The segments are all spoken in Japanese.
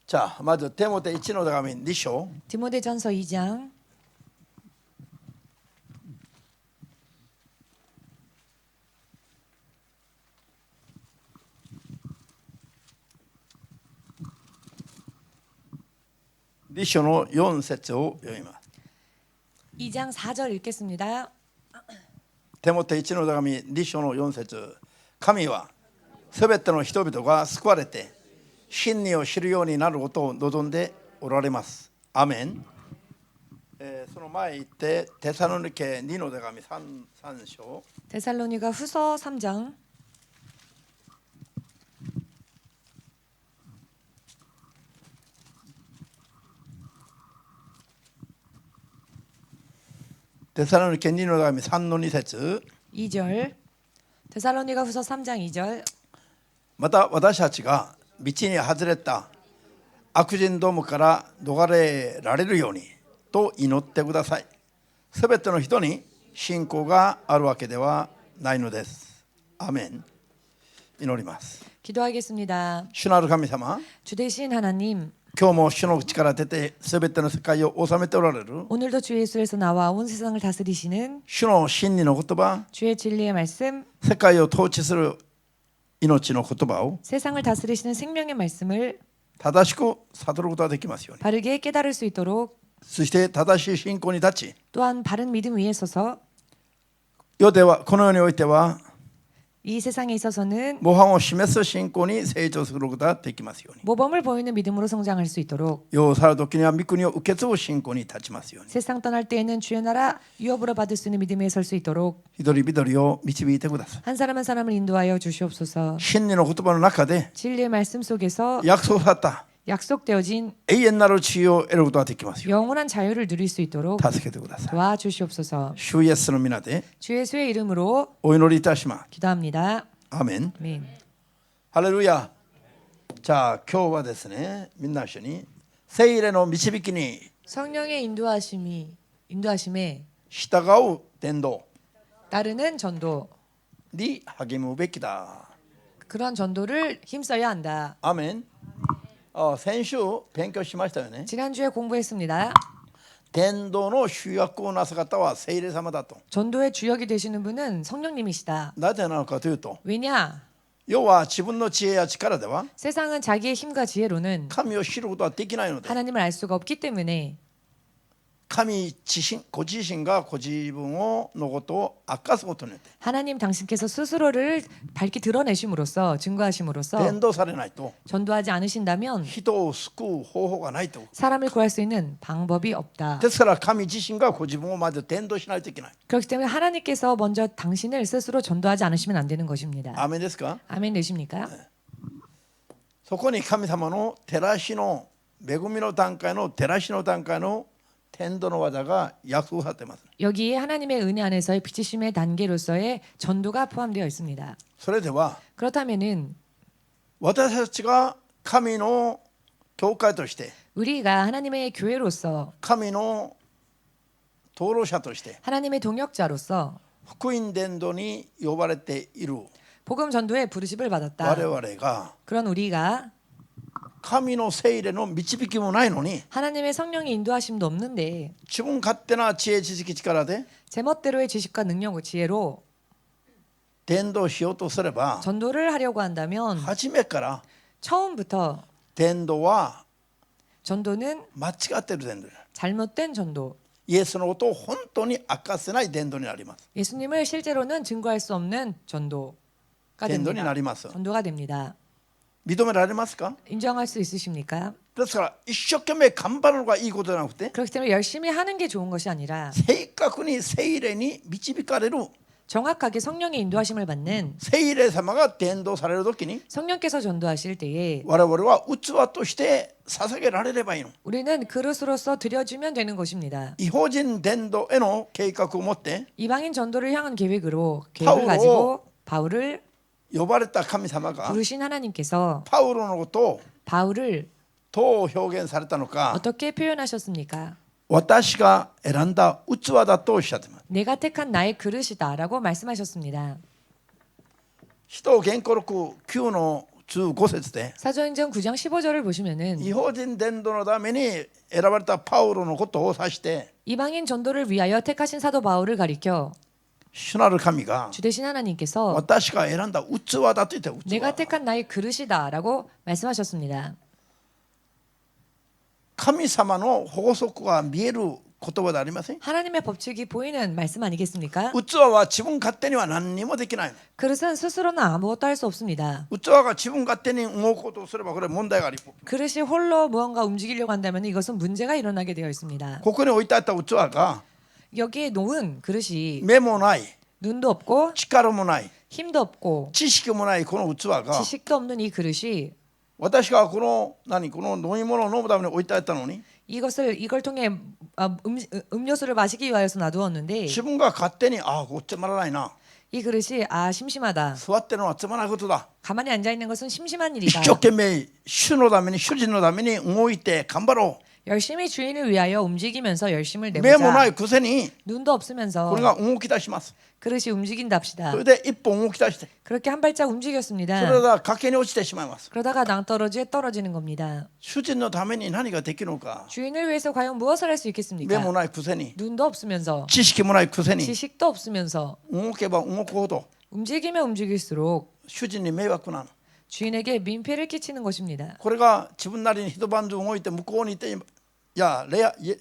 자, 먼저 디모데 1の手紙2章 디모데전서 2장 2章の4節を読みます。 2장 4절 읽겠습니다. テモテ1の手紙2章の4節、神はすべての人々が救われて真理を知るようになることを望んでおられます。アメン。その前行ってテサロニケ2の手紙 3章 데살로니가 후서 3장 テサロニケ2の手紙3の2節、 2절 데살로니가 후서 3장 2절 また私たちが道に外れた悪人どもから逃れられるようにと祈ってください。すべての人に信仰があるわけではないのです。アメン。祈ります。 기도하겠습니다. 主なる神様、 주 되신 하나님, 今日も主の口から出てすべての世界を治めておられる 오늘도 주 예수에서 나와 온 세상을 다스리시는 主の真理の言葉、 주의 진리의 말씀, 世界を統治する命の言葉を 세상을 다스리시는 생명의 말씀을 正しく悟ることができますように。 바르게 깨달을 수 있도록, そして正しい信仰に立ち、 또한 바른 믿음 위에 서서 世ではこの世においては 이 세상에 있어서는 模範を示す信仰に成長することができますように。 모범을 보이는 믿음으로 성장할 수 있도록, 世を去る時には御国を受け継ぐ信仰に立ちますように。 세상 떠날 때에는 주의 나라 유업으로 받을 수 있는 믿음에 설 수 있도록 一人一人を導いてください。 한 사람 한 사람을 인도하여 주시옵소서. 真理の言葉の中で 진리의 말씀 속에서 約束された 약속되어진 永遠なる地位を得ることができますよ 영원한 자유를 누릴 수 있도록 うに。助けてください。 도와주시옵소서. 主イエスの皆で 주 예수의 이름으로 お祈りいたします。 기도합니다. アーメン。 아멘. ハレルヤ。じゃあ今日はですね、みんな一緒に聖霊の導きに 성령의 인도하심에 従う伝道 따르는 전도, に励むべきだ。 그런 전도를 힘써야 한다. アーメン。先週勉強しましたよね。 지난주에 공부했습니다. 伝道の主役をなす方は聖霊様だと。 전도의 주역이 되시는 분은 성령님이시다. なぜなのかというと、 왜냐? 要は自分の知恵や力では 세상은 자기의 힘과 지혜로는 神を知ることはできないので、 하나님을 알 수가 없기 때문에 神自身ご自身がご自分のことを明かすことによって 하나님 당신께서 스스로를 밝히 드러내심으로써, 증거하심으로써 伝道されないと 전도하지 않으신다면 人を救う方法がないと。 사람을 구할 수 있는 방법이 없다. ですから神自身がご自分をまず伝道しないといけない。 그렇기 때문에 하나님께서 먼저 당신을 스스로 전도하지 않으시면 안 되는 것입니다. アーメンですか。 아멘 되십니까? そこに神様の照らしの恵みの段階の照らしの段階の伝道の技が約束されています。 여기에 하나님의 은혜 안에서의 비치심의 단계로서의 전도가 포함되어 있습니다. それでは 그렇다면은 私たちが神の教会として、 우리가 하나님의 교회로서, 神の登録者として 하나님의 동역자로서 福音伝道に呼ばれている 복음 전도에 부르심을 받았다. 我々が 그런 우리가 神の聖霊の導きもないのに 하나님의 성령의 인도하심도 없는데 自分勝手な知恵知識力で 제멋대로의 지식과 능력, 지혜로 伝道しようとすれば 전도를 하려고 한다면 初めから 처음부터 伝道は 전도는 間違っている伝道になる。 잘못된 전도, イエスのことを本当に明かせない伝道になります。 예수님을 실제로는 증거할 수 없는 전도가 伝道に 됩니다. なります。 전도가 됩니다. 認められますか。 인정할 수 있으십니까? ですから一生懸命頑張るのがいいことじゃなくて、 그렇기 때문에 열심히 하는 게 좋은 것이 아니라 正確に聖霊に導かれる 정확하게 성령의 인도하심을 받는 聖霊様が伝道されるときに 성령께서 전도하실 때에 我々は器として捧げられればいいの。 우리는 그릇으로서 드려주면 되는 것입니다. 異邦人伝道への計画を持って 이방인 전도를 향한 계획을 바울을 가지고 바울을 呼ばれた神様が 부르신 하나님께서 パウロのことを 바울을 どう表現されたのか、 어떻게 표현하셨습니까? 私が選んだ器だとおっしゃってます。 내가 택한 나의 그릇이다라고 말씀하셨습니다. 使徒原稿録9の15節で 사도행전 9장 15절을 보시면은 異邦人伝道のために選ばれたパウロのことを指して 이방인 전도를 위하여 택하신 사도 바울을 가리켜 主なる神が 주되신 하나님께서 私が選んだ器だと言って、器 내가 택한 나의 그릇이다라고 말씀하셨습니다. 神様の法則が見える言葉でありません。 하나님의 법칙이 보이는 말씀 아니겠습니까? 器は自分勝手には何にもできないの。 그릇은 스스로는 아무것도 할 수 없습니다. 器が自分勝手に動くことをすればこれ問題があり、 그릇이 홀로 무언가 움직이려고 한다면 이것은 문제가 일어나게 되어 있습니다. ここに置いてあった器が 여기에 놓은 그릇이 目もない、 눈도 없고 力もない、 힘도 없고 知識もないこの器が 지식도 없는 이 그릇이 私がこの飲み物を飲むために置いてあったのに 이걸 통해 음료수를 마시기 위하여서 놔두었는데 自分が勝手にこっちまらないな、 이 그릇이 심심하다. 座ってるのはつまらないことだ、 가만히 앉아 있는 것은 심심한 一 일이다. 生懸命主のために主人のために動いて頑張ろ 열심히 주인을 위하여 움직이면서 열심을 う。目もな 내보자. いくせに 눈도 없으면서 これが動き出します。 그릇이 움직인답시다. それで一歩動き出して 그렇게 한 발짝 そ 움직였습니다. れが崖に落ちてしまいます。 그러다가 낭떠러지에 떨어지는 겁니다. 主人のために何ができるのか、 주인을 위해서 과연 무엇을 할 수 目 있겠습니까? もないくせに 눈도 없으면서 知識もないくせに 지식도 없으면서 動けば動くほど 움직이면 움직일수록 主人に迷惑なの。 주인에게 민폐를 끼치는 것입니다. これが自分なりに一晩中動いて向こうにいて、いや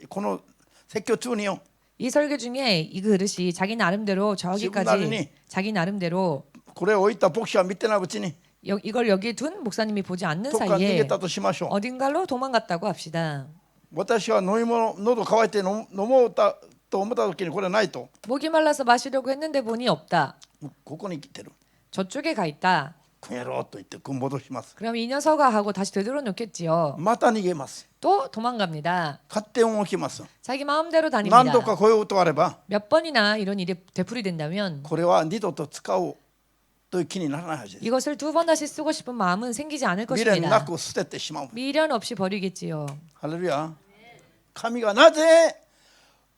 この説教中によ 이 설교 중에 이 그릇이 자기 나름대로 저기까지 나름이- 자기 나름대로 これを置いた牧師は見てないうちに 이걸 여기에 둔 목사님이 보지 않는 どっか逃げ 사이에 たとしましょう。 어딘가로 도망갔다고 합시다. 私は飲み物、喉乾いて飲もうと思った時にこれないと、 목이 말라서 마시려고 했는데 보니 없다. ここに来てる。 저쪽에 가 있다. この野郎と言って戻します。 그럼 이 녀석아 하고 다시 되돌려 놓겠지요. また逃げます。 또 도망갑니다. 勝手に動きます。 자기 마음대로 何 다닙니다. 度かこういうことがあれば、 몇 번이나 이런 일이 되풀이된다면 これは二度と使おうという気にならないはずです。 이것을 두 번 다시 쓰고 싶은 마음은 생기지 않을 未練な 것입니다. く捨ててしまう。 미련 없이 버리겠지요. ハレルヤ。神がなぜ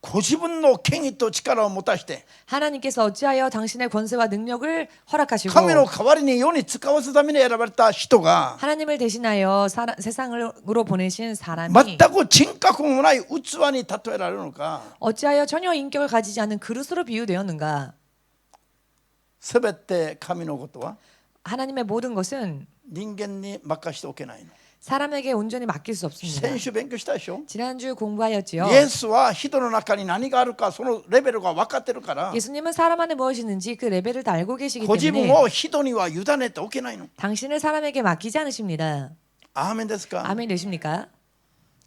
ご自分の権威と力を持たして 하나님께서 어찌하여 당신의 권세와 능력을 허락하시고 神の代わりに世に使わすために選ばれた人が 하나님을 대신하여 세상으로 보내신 사람이 全く人格もない器に例えられるのか、 어찌하여 전혀 인격을 가지지 않은 그릇으로 비유되었는가? すべて神のことは 하나님의 모든 것은 人間に任しておけないの。 사람에게 온전히 맡길 수 없습니다. 先週勉強したでしょ。 지난주 공부하였지요. イエスは人の中に何があるかそのレベルが分かってるから 예수님은 사람 안에 무엇이 있는지 그 레벨을 다 알고 계시기 ご自分 때문에 を人には委ねておけないの。 당신을 사람에게 맡기지 않으십니다. アーメンですか。 아멘 되십니까?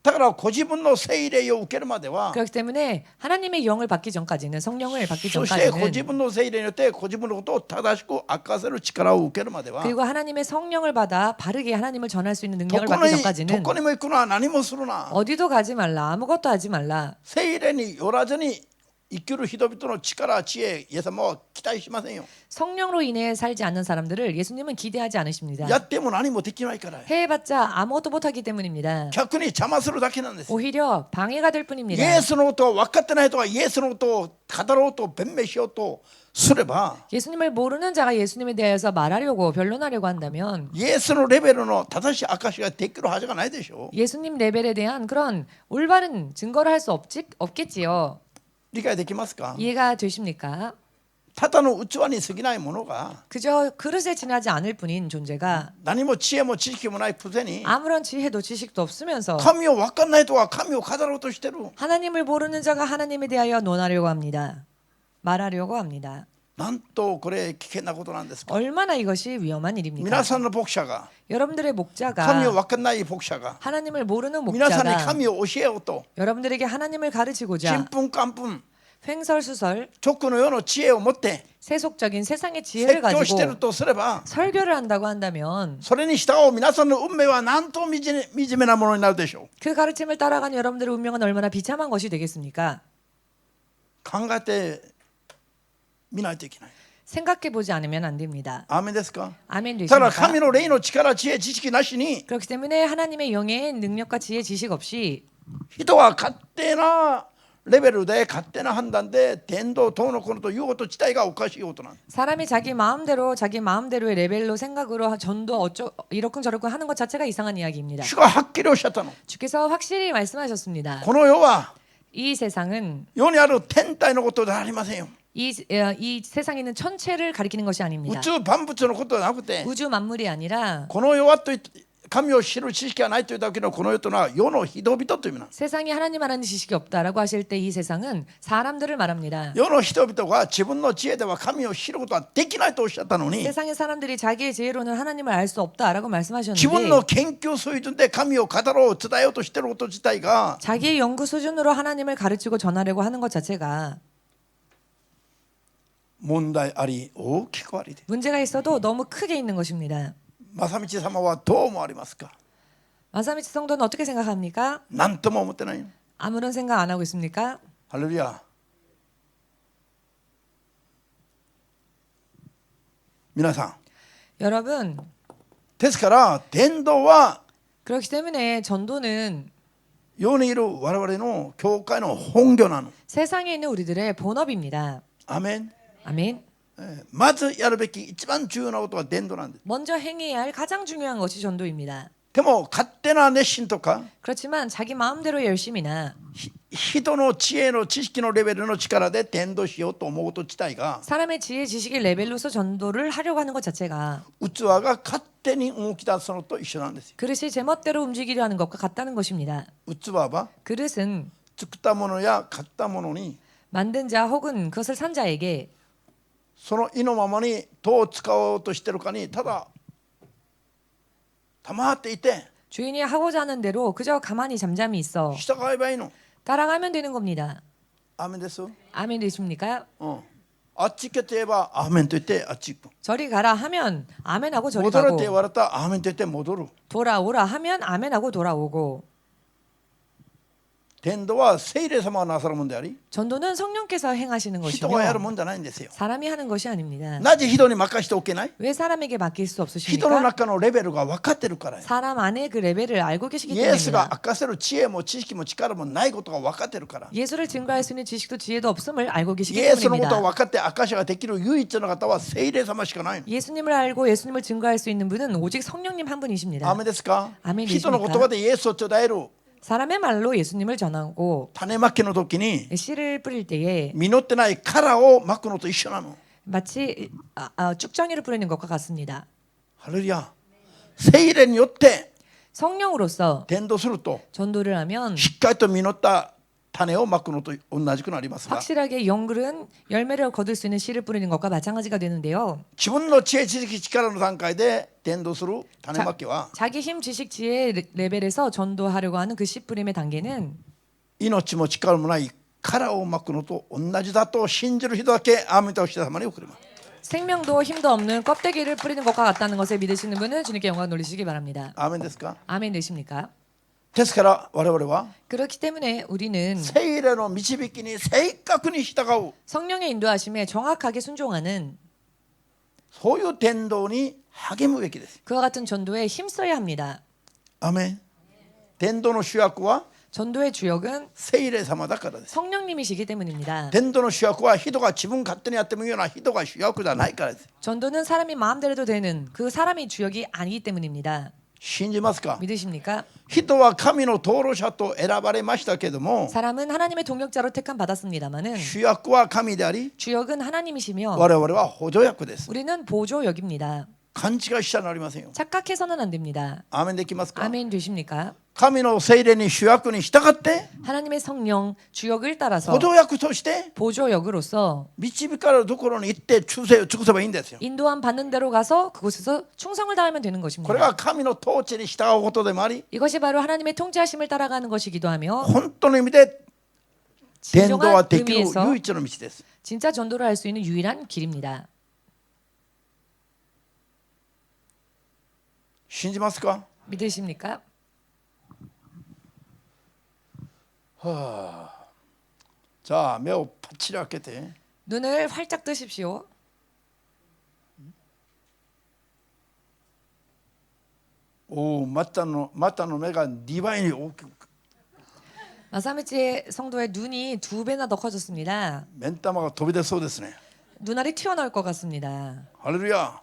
だからご自分の聖霊を受けるまでは 그렇기 때문에 하나님의 영을 받기 전까지는 성령을 받기 そしてご自 전까지는 分の聖霊によってご自分のことを正しく明かせる力を受けるまでは 그리고 하나님의 성령을 받아 바르게 하나님을 전할 수 있는 ど 능력을 こ 받기 に 전까지는 どこにも行くな何もするな 어디도 가지 말라 아무것도 하지 말라 聖霊によらずに生きる人々の力知恵イエス様は期待しませんよ。 성령으로 인해 살지 않는 사람들을 예수님은 기대하지 않으십니다. やっても何もできないから 해봤자 아무것도 못하기 때문입니다. 逆に邪魔するだけなんです。 오히려 방해가 될 イ 뿐입니다. エスのことを分かってない人はイエスのことを語ろうと弁明しようとすれば 예수님을 모르는 자가 예수님에 대해서 말하려고 변론하려고 한다면 イエスのレベルの正しい証ができるはずがないでしょう。 예수님 레벨에 대한 그런 올바른 증거를 할 수 없겠지요. 理解できますか。 이해가 되십니까? ただの器に過ぎないものが 그저 그릇에 지나지 않을 뿐인 존재가 何も知恵も知識もないくせに 아무런 지혜도 지식도 없으면서 神を分かんない人は神を語ろうとしてる。 하나님을 모르는 자가 하나님에 대하여 논하려고 합니다. 말하려고 합니다. なんとこれ危険なことなんですか。 얼마나 이것이 위험한 일입니까? 皆さんの牧者が 여러분들의 神を 목자가 分かんない牧者が 하나님을 모르는 皆さんに 목자가 神を教えようと 여러분들에게 하나님을 ちん 가르치고자 ぷんかんぷん 횡설수설 直の世の知恵を持って 세속적인 세상의 지혜를 説教してる 가지고 とすれば 설교를 한다고 한다면 それに従う皆さんの運命はなんと惨めなものになるでしょう。 그 가르침을 따라가는 여러분들의 운명은 얼마나 비참한 것이 되겠습니까? 考えてみないといけない。 생각해 보지 않으면 안 됩니다. アーメンですか。 아멘 ただ 되십니까? 神の霊の力知恵知識なしに 그렇기 때문에 하나님의 영의 능력과 지혜 지식 없이 人は勝手なレベルで勝手な判断で伝道どうのこうのということ自体がおかしいことなんです。 사람이 자기 마음대로의 레벨로 생각으로 전도 이러쿵저러쿵 하는 것 자체가 이상한 이야기입니다. 主がはっきりおっしゃったの。 주께서 확실히 말씀하셨습니다. この世は 이 세상은 世にある天体のことではありませんよ。 이 세상에 있는 천체를 가리키는 것이 宇 아닙니다. 宙万物のことではなくて、 우주 만물이 아니라 この世はといって神を知る知識がないというだけのこの世というのは世の人々という意味なんです。 세상에 하나님 알아는 지식이 없다라고 하실 때 이 세상은 사람들을 말합니다. 世の人々が自分の知恵では神を知ることはできないとおっしゃったのに、 세상의 사람들이 자기의 지혜로는 하나님을 알 수 없다라고 自分 말씀하셨는데 の研究水準で神を語ろう伝えようとしていること自体が 자기의 연구 수준으로 하나님을 가르치고 전하려고 하는 것 자체가 問題あり大きくありで、 문제가 있어도 너무 크게 있는 것입니다. 正道様はどう思われますか。 마사미치 성도는 어떻게 생각합니까? 何とも思ってないよ。 아무런 생각 안 하고 있습니까? ハレルヤ。皆さん、 여러분, ですから伝道は 그렇기 때문에 전도는 世にいる我々の教会の本業なの。 세상에 있는 우리들의 본업입니다. アメン。 아멘. まずやるべき一番重要なことは伝道なんです。 먼저 행해야 할 가장 중요한 것이 전도입니다. でも勝手な熱心とか 그렇지만 자기 마음대로 열심이나 人の知恵の知識のレベルの力で伝道しようと思うこと自体が 사람의 지혜 지식의 레벨로서 전도를 하려고 하는 것 자체가 器が勝手に動き出すのと一緒なんですよ。 그릇이 제멋대로 움직이려 하는 것과 같다는 것입니다. 器は 그릇은 作ったものや買ったものに 만든 자 혹은 그것을 산 자에게 その意のままにどう使おうとしてるかにただ黙っていて 주인이 하고자 하는 대로 그저 가만히 잠잠히 있어 従えばいいの。 따라가면 되는 겁니다. アーメンです。 아멘 되십니까? あっち行けと言えばアーメンと言ってあっち行く。 저리 가라 하면 아멘하고 저리 戻れって 가고 言われたらアーメンと言って戻る。 돌아오라 하면 아멘하고 돌아오고 伝道は聖霊様がなさるものであり 전도는 성령께서 행하시는 人がやる 것이며 もんじゃないんですよ。 사람이 하는 것이 아닙니다. なぜ人に任せておけない？ 왜 사람에게 맡길 수 人の 없으십니까? 中のレベルが分かってるからよ。 사람 안에 그 레벨을 알고 계시기 イエスが 때문입니다. 明かせる知恵も知識も力もないことが分かってるから。 예수를 증거할 수 있는 지식도 지혜도 없음을 알고 イ 계시기 エスのことを 때문입니다. 分かって証しができる唯一の方は聖霊様しかないの。 예수님을 알고 예수님을 증거할 수 있는 분은 오직 성령님 한 ア 분이십니다. ーメンですか？ アーメン人の言葉でイエスを伝える 사람의 말로 예수님을 전하고 種まきの時に 씨를 뿌릴 때에 実ってない殻をまくのと一緒なの。 마치 쭉정이를 뿌리는 것과 같습니다. ハレルヤ。聖霊によって 성령으로서 伝道すると 전도를 하면 しっかりと実った種をまくのと同じくなりますが、 확실하게 영글은 열매를 거둘 수 있는 씨를 뿌리는 것과 마찬가지가 되는데요. 自分の知恵知識力の段階で伝道する種まきは 자기 힘, 지식, 지혜 레벨에서 전도하려고 하는 그 씨 뿌림의 단계는 命も力もない殻をまくのと同じだと信じる人だけアーメンとして様に送ります。 생명도 힘도 없는 껍데기를 뿌리는 것과 같다는 것을 믿으시는 분은 주님께 영광 돌리시기 바랍니다. アーメンですか？ 아멘 되십니까? ですから我々は 그렇기 때문에 우리는 聖霊の導きに正確に従う 성령의 인도하심에 정확하게 순종하는 そういう伝道に励むべきです。 그와 같은 전도에 힘써야 합니다. アーメン。伝道の主役は 전도의 주역은 聖霊様だからです。 성령님이시기 때문입니다. 伝道の主役は人が自分勝手にやってもいいような人が主役じゃないからです。 전도는 사람이 마음대로 해도 되는 그 사람이 주역이 아니기 때문입니다. 信じますか？ 믿으십니까? 人は神の登録者と選ばれましたけども 사람은 하나님의 동역자로 택함 받았습니다마는 主役は神であり 주역은 하나님이시며 我々は補助役です。 우리는 보조역입니다. 勘違いしちゃなりませんよ。 착각해서는 안 됩니다. アーメンできますか？ 아멘 되십니까? 神の聖霊に主役に従って 하나님의 성령 주역을 따라서 補助役として 보조역으로서 導かれるところに行って忠誠を尽くせばいいんですよ。 인도함 받는 대로 가서 그곳에서 충성을 다하면 되는 これ 것입니다. が神の統治に従うことでもあり 이것이 바로 하나님의 통치하심을 따라가는 것이기도 하며 本当の意味で伝道は 진정한 できる 의미에서 唯一の道です。 진짜 전도를 할 수 있는 유일한 길입니다. 信じますか？ 믿으십니까? じゃあ目をパッチリ開けて 눈을 활짝 뜨십시오. おお、またの目が2倍に大きく 마사미치의 성도의 눈이 2배나 더 커졌습니다. 目ん玉が飛び出そうですね。 눈알이 튀어나올 것 같습니다. ハレルヤ。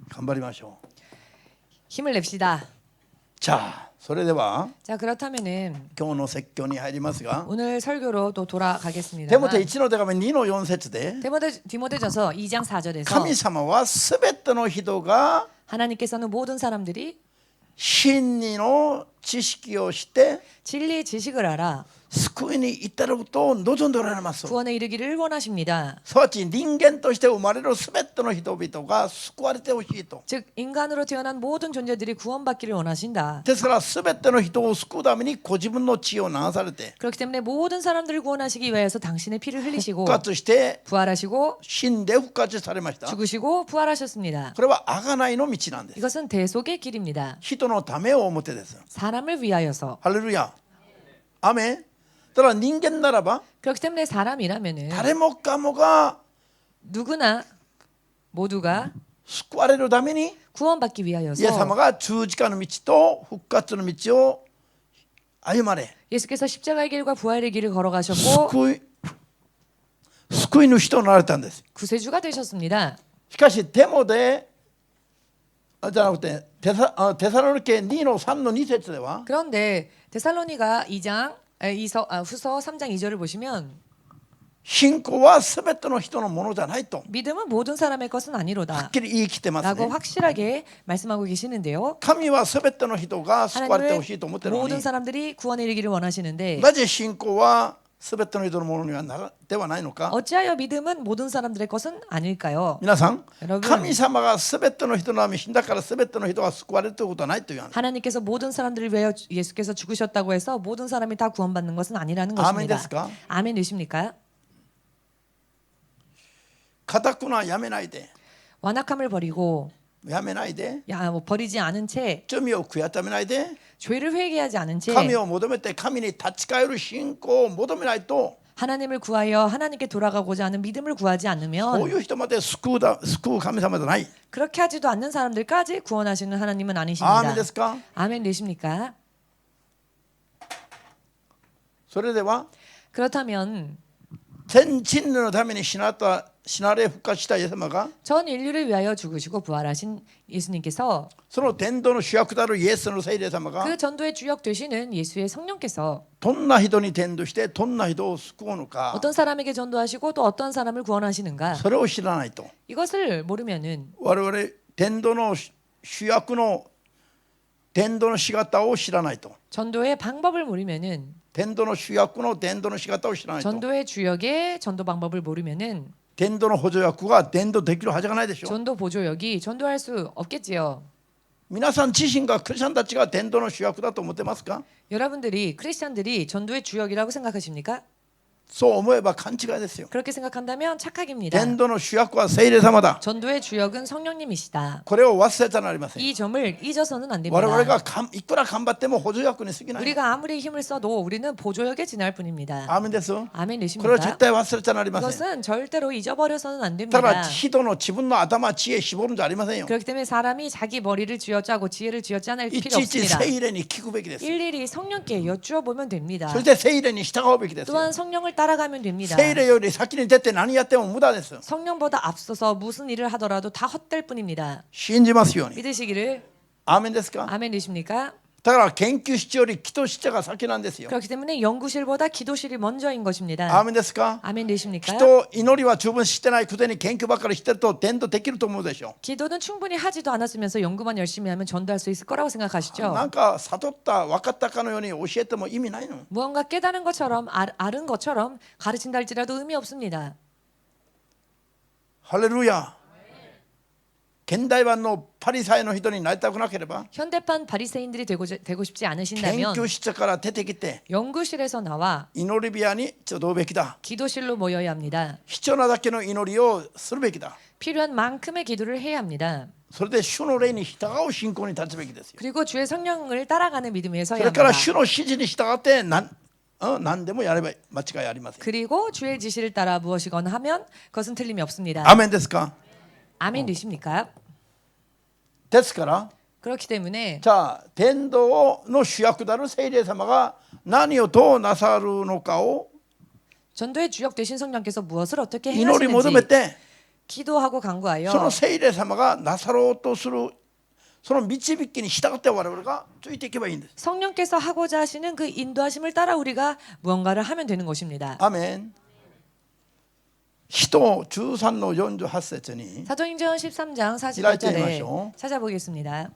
頑張りましょう。 힘을 냅시다. じゃあそれでは 자, 그렇다면은 今日の説教に入りますが、 오늘 설교로 또 돌아가겠습니다. テモテ1の手紙2の4節で、 디모데전서 2장 4절에서 神様はすべての人が 하나님께서는 모든 사람들이 真理の知識をして 진리의 지식을 알아 救いに至ることを望んでおられます。 구원에 이르기를 원하십니다. すなわち人間として生まれるすべての人々が救われてほしいと。 즉 인간으로 태어난 모든 존재들이 구원받기를 원하신다. ですからすべての人を救うためにご自分の血を流されて 그렇기 때문에 모든 사람들을 구원하시기 위해서 당신의 피를 흘리시고 復活して 부활하시고 死んで復活されました。 죽으시고 부활하셨습니다. これは贖いの道なんです。 이것은 대속의 길입니다. 人のためを思ってです。 사람을 위하여서. ハレルヤ。アメン。だから人間ならば 그렇기 때문에 사람이라면은 誰もかもが 누구나 모두가 救われるために 구원받기 イエス 위하여서 様が十字架の道と復活の道を歩まれ 예수께서 십자가의 길과 부활의 길을 걸어가셨고 救い主となられたんです。 구세주가 되셨습니다. しかしテモでじゃなくてテサロニケ2の3の2節では 그런데 데살로니가 2장 후서 3장 2절을 보시면 信仰はすべての人のものじゃないと 믿음은 모든 사람의 것은 はっ 아니로다 きり言い切ってます 라고 ね。 확실하게 말씀하고 계시는데요. 神はすべての人が救われてほ 하나님은 しいと思っているのに 모든 사람들이 구원에 이르기를 원하시는데 なぜ信仰はすべての人のものにはではないのか。 어찌하여 믿음은 모든 사람들의 것은 아닐까요? 皆さん 여러분 神様がすべての人のために死んだからすべての人が救われるということはないという話。 하나님께서 모든 사람들을 위하여 예수께서 죽으셨다고 해서 모든 사람이 다 구원받는 것은 아니라는 아멘 것입니다. ですか? 아멘 되십니까? 固くなやめないで 완악함을 버리고 やめないで 버리지 않은 채 罪を悔やめないで 죄를 회개하지 않은 채 神を求めて神に立ち返る信仰を求めないと 하나님을 구하여 하나님께 돌아가고자 하는 믿음을 구하지 こう 않으면 いう人まで救う神様じゃない。 그렇게 하지도 않는 사람들까지 구원하시는 하나님은 アーメ 아니십니다. ンですか。 아멘 되십니까? それでは 그렇다면 全人類のために死なれ復活したイエス様が 전 인류를 위하여 죽으시고 부활하신 예수님께서 その伝道の主役たるイエスの聖霊様が 그 전도의 주역 되시는 예수의 성령께서 どんな人に伝道してどんな人を救うのか 어떤 사람에게 전도하시고 또 어떤 사람을 구원하시는가 それを知らないと 이것을 모르면은 我々伝道の主役の伝道の仕方を知らないと 전도의 방법을 모르면은 伝道の主役の伝道の仕方を知らないと 전도의 주역의 전도 방법을 모르면은 伝道の補助役が伝道できるはずがないでしょ。 전도 보조역이 전도할 수 없겠지요. 皆さん自身がクリスチャンたちが伝道の主役だと思ってますか。 여러분들이 크리스찬들이 전도의 주역이라고 생각하십니까? そう思えば勘違いですよ。 그렇게 생각한다면 착각입니다. 伝道の主役は聖霊様だ。 전도의 주역은 성령님이시다. これを忘れたらなりません。 이 점을 잊어서는 안 我々 됩니다. がいくら頑張っても補助役に過ぎない。 우리가 아무리 힘을 써도 우리는 보조역에 지날 뿐입니다. アーメンです。 아멘 これを絶 되십니까? 対忘れちゃなりません。 이것은 절대로 잊어버려서는 안 ただ 됩니다. 人の自分の頭知恵絞るんじゃありませんよ。 그렇기 때문에 사람이 자기 머리를 쥐어짜고 지혜를 쥐어짜낼 い 필요 ちいち 없습니다. 聖霊に聞くべきです。 일일이 성령께 여쭈어 보면 됩니다. そして聖霊に従うべきですよ。 또한 성령을 따라가면 됩니다. 聖霊より先に出て何やっても無駄です。 성령보다 앞서서 무슨 일을 하더라도 다 헛될 뿐입니다. 信じますように。 믿으시기를 アーメンですか。 아멘 되십니까? だから研究室より祈祷室が先なんですよ。 그렇기 때문에 연구실보다 기도실이 먼저인 アー 것입니다. メンですか。 아멘 되십니까? 祈りは十分してないくせに研究ばっかりしてると伝道できると思うでしょ。 기도는 충분히 하지도 않았으면서 연구만 열심히 하면 전도할 수 있을 거라고 생각하시죠? なんか悟った分かったかのように教えても意味ないの。 무언가 깨달은 것처럼 아는 것처럼 가르친다 할지라도 의미 없습니다. ハレルヤ。現代版のパリサイの人になりたくなければ 현대판 바리새인들이 되고 싶지 研 않으신다면 究室から出てきて 연구실에서 나와 祈り部屋に集うべきだ。 기도실로 모여야 합니다. 必要なだけの祈りをするべきだ。 필요한 만큼의 기도를 해야 합니다. それで主の霊に従う信仰に立つべきですよ。 그리고 주의 성령을 따라가는 믿음에 そ 서야 れから 합니다. 主の指示に従って何でもやれば間違いありません。 그리고 주의 지시를 따라 무엇이거나 하면 그것은 틀림이 없습니다. アーメンですか。 아멘 되십니까? ですから 그렇기 때문에 자, 伝道の主役たる聖霊様が何をどうなさるのかを 전도의 주역 되신 성령께서 무엇을 어떻게 祈り求め 행하시는지 て 기도하고 そ 간구하여 の聖霊様がなさろうとするその導きに従って我々がついていけばいいんです。 성령께서 하고자 하시는 그 인도하심을 따라 우리가 무언가를 하면 되는 것입니다. アメン。使徒13の48節に 사도행전 13장 開いてみましょ 45절에 う。 찾아보겠습니다.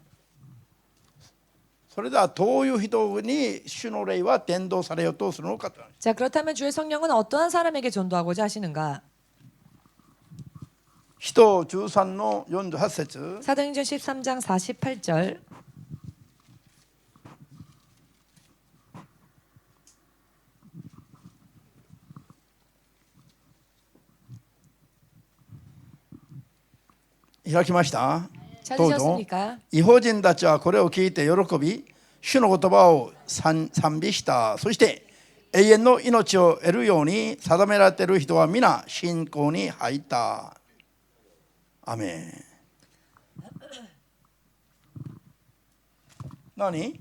それではどういう人に主の霊は伝道されようとするのかと。 자, 그렇다면 주의 성령은 어떠한 사람에게 전도하고자 하시는가? 使徒13の48節 사도행전 13장 48절. 開きました。どうぞ。 찾으셨습니까? 異邦人たちはこれを聞いて喜び、主の言葉を賛美した。そして永遠の命を得るように定められている人は皆信仰に入った。アメン。何？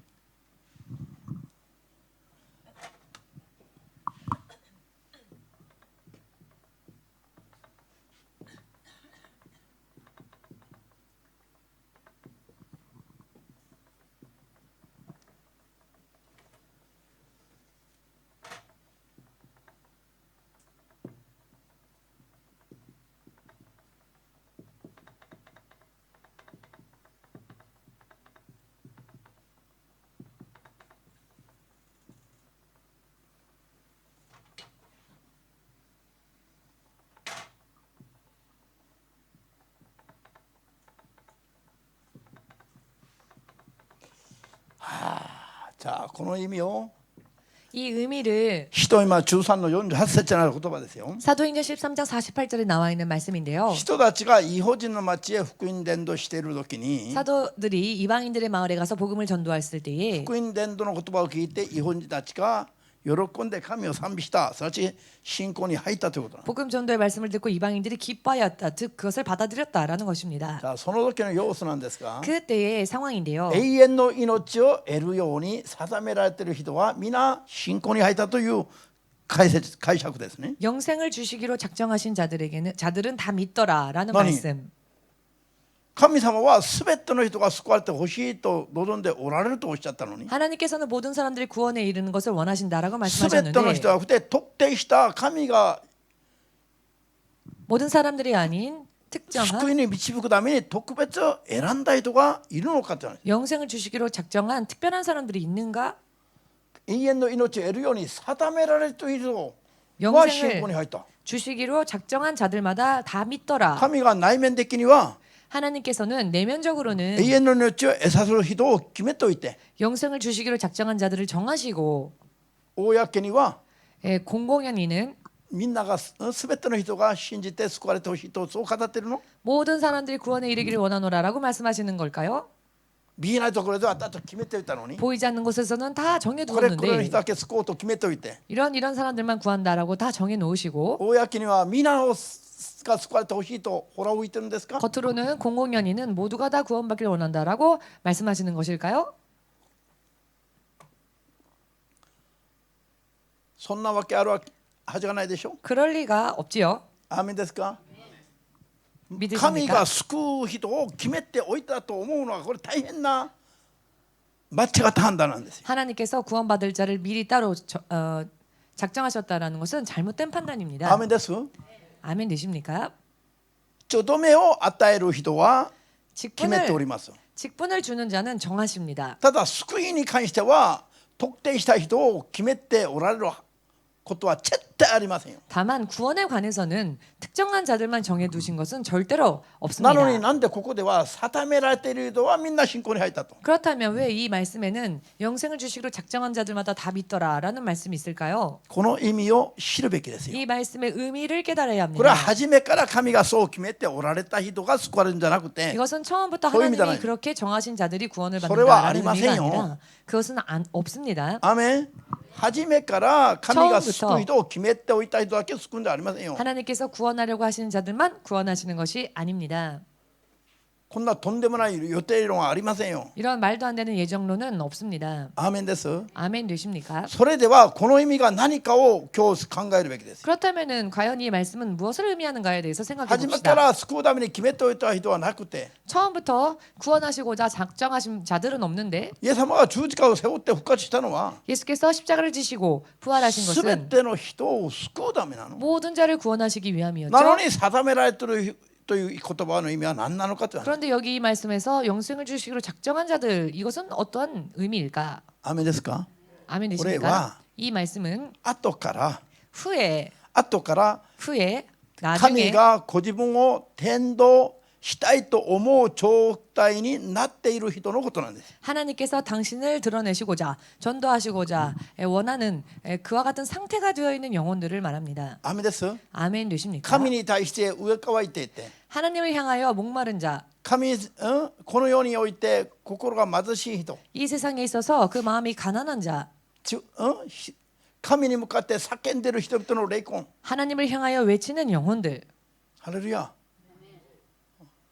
자、この意味を 이 의미를 使徒今13の48節にある言葉ですよ。 사도행전 13장 48절에 나와 있는 말씀인데요. 人たちが異邦人の町へ福音伝道している時に 사도들이 이방인들의 마을에 가서 복음을 전도했을 때에 福音伝道の言葉を聞いて異邦人たちが喜んで神を賛美した。すなわち信仰に入ったということなんです。 복음 전도의 말씀을 듣고 이방인들이 기뻐하였다. 즉 그것을 받아들였다라는 것입니다. さあその時の様子なんですが 그때의 상황인데요. 永遠の命を得るように定められている人は皆信仰に入ったという解釈ですね。 영생을 주시기로 작정하신 자들은 다 믿더라라는 아니, 말씀. 神様は全ての人が救われてほしいと望んでおられるとおっしゃったのに 하나님께서는 모든 사람들이 구원에 이르는 것을 원하신다라고 全ての人 말씀하셨는데 がなくて特定した神が 모든 사람들이 아닌 救 특정한 いに導くために特別選んだ人がいるのかという話。 영생을 주시기로 작정한 특별한 사람들이 있는가? 永遠の命を得るように定められている人は信仰に入った。 주시기로 작정한 자들마다 다 믿더라. 神が内面的には 하나님께서는 내면적으로는 永遠の命を得させる人を決めておいて 영생을 주시기로 작정한 자들을 정하시고 公には 공공연히는 みんなが全ての人が信じて救われてほしいとそう語ってるの？ 모든 사람들이 구원에 이르기를 원하노라라고 말씀하시는 걸까요? 見えないところではだと決めておいたのに 보이지 않는 곳에서는 다 これ 정해두었는데 の人だけ救おうと決めておいて 이런 사람들만 구한다라고 다 정해놓으시고 公には皆が救われてほしいとほら吹いてるんですか？ 겉으로는 공공연히는 모두가 다 구원받기를 원한다라고 말씀하시는 것일까요? そんなわけあるはずがないでしょ。 그럴 리가 없지요. アーメンですか？神 믿으십니까? が救う人を決めておいたと思うのはこれ大変な間違った判断なんですよ。 하나님께서 구원받을 자를 미리 따로 작정하셨다라는 것은 잘못된 판단입니다. アーメンです。 아멘 되십니까? とどめを与える人は決めております。 직분을 주는 자는 정하십니다. ただ救いに関しては特定した人を決めておられることは絶対ありませんよ。 다만 구원에 관해서는 특정한 자들만 정해두신 것은 절대로 な 없습니다. のになんでここでは定められている人はみんな信仰に入ったと。 그렇다면 왜 이 말씀에는 영생을 주시기로 작정한 자들마다 다 믿더라라는 말씀이 있을까요? この意味を知るべきですよ。 이 말씀의 의미를 깨달아야 これは 합니다. 初めから神がそう決めておられた人が救われるんじゃなくて 이것은 처음부터 그 의미잖아요. 하나님이 그렇게 정하신 자들이 구원을 それは 받는다라는 의미가 ありませんよ。 아니라 그것은 없습니다. アメン。初めから神が 처음부터 救う人を決めておいた人だけ救うんじゃありませんよ。 하나님께서 구원하려고 하시는 자들만 구원하시는 것이 아닙니다. こんなとんでもない予定論はありませんよ。 이런 말도 안 되는 예정론은 없습니다. アーメンです。 아멘 되십니까? それではこの意味が何かを今日考えるべきです。 그렇다면은 과연 이 말씀은 무엇을 의미하는가에 대해서 생각해 初めか 봅시다. ら救うために決めておいた人はなくて、 처음부터 구원하시고자 작정하신 자들은 없는데 イエス様が十字架を背負って復活したのは 예수께서 십자가를 지시고 부활하신 すべ 것은 ての人を救うためなの。 모든 자를 구원하시기 な 위함이었죠. のに定められているという言葉の意味は何なのかという話。 그런데 여기 이 말씀에서 영생을 주시기로 작정한 자들 이것은 어떠한 의미일까? アーメンですか。 아멘 これは 되십니까? 이 말씀은 後から 후에 神 나중에 がご自分を天道したいと思う状態になっている人のことなんです。 하나님께서 당신을 드러내시고자 전도하시고자 원하는 그와 같은 상태가 되어 있는 영혼들을 말합니다. アーメンです。 아멘 되십니까? 神に対して上乾いていて、 하나님을 향하여 목마른 자, この世において心が貧しい人、 이 세상에 있어서 그 마음이 가난한 자, 神に向かって叫んでいる人々の霊魂。 하나님을 향하여 외치는 영혼들. ハレルヤ。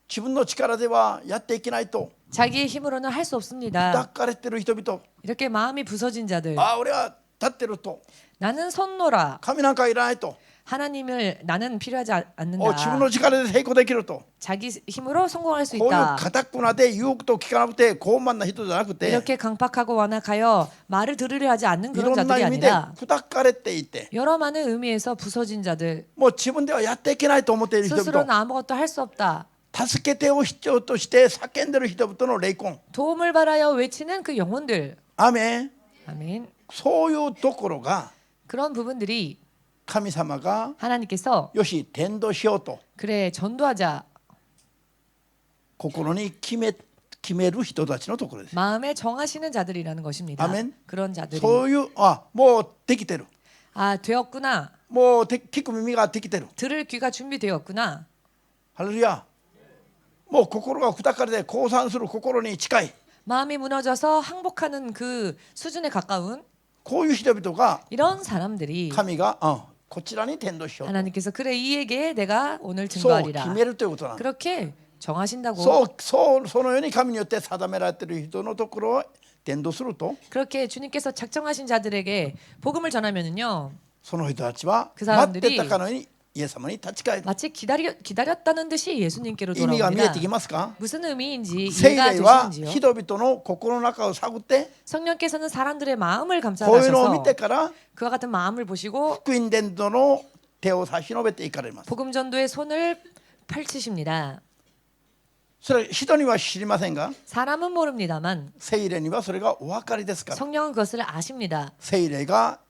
自分の力ではやっていけないと 자기의 힘으로는 할 수 抱 없습니다. かれている人々、 이렇게 마음이 부서진 자들. ああ俺は立ってると、 나는 선노라. 神なんかいらないと、 하나님을 나는 필요하지 自 않는다. 分の力で成功できると、 자기 힘으로 성공할 수 こういう 있다. 堅くなで言うことを聞かなくて傲慢な人じゃなくて、 이렇게 강팍하고 완악하여 말을 들으려 하지 않는 い 그런 ろんな 자들이 意味で 아니라 砕かれていて、 여러 많은 의미에서 부서진 자들, もう自分ではやっていけないと思っている人 스스로는 々、 아무것도 할 수 없다. 助け手を必要として叫んでいる人々の霊魂。 도움을 바라여 외치는 그 영혼들. アメン。 아멘. そういうところが 그런 부분들이 神様が 하나님께서 よし伝道しようと 그래 전도하자 心に決める人たちのところです。 마음에 정하시는 자들이라는 것입니다. 아멘. 그런 자들이 そういうもうできてる、 아 되었구나. もう聞く耳ができてる。 들을 귀가 준비되었구나. ハレルヤ。もう心が砕かれて降参する心に近い、 마음이 무너져서 항복하는 그 수준에 가까운 こういう人々が 이런 사람들이 神が、こちらに伝道しようと 하나님께서 그래 이에게 내가 오늘 そう決 증거하리라. めるということなんです。 그렇게 정하신다고. そのように神によって定められている人のところを伝道すると、 그렇게 주님께서 작정하신 자들에게 복음을 전하면은요 その人たちは 그 待 사람들이 ってたかのようにイエス様に立ち返る。 마치 기다렸다는 듯이 예수님께로 意味が見えて 돌아옵니다. きますか。 무슨 의미인지 聖 이해가 霊は 되시는지요? 人々の心の中を探って 성령께서는 사람들의 마음을 こういうのを見 감찰하셔서 てから 그와 같은 마음을 보시고 福音伝道の手を差し伸べていかれます。 복음 전도의 손을 펼치십니다. それ人には知りませんが 사람은 모릅니다만 聖霊にはそれがお分かりですから、 성령은 그것을 아십니다. 聖霊が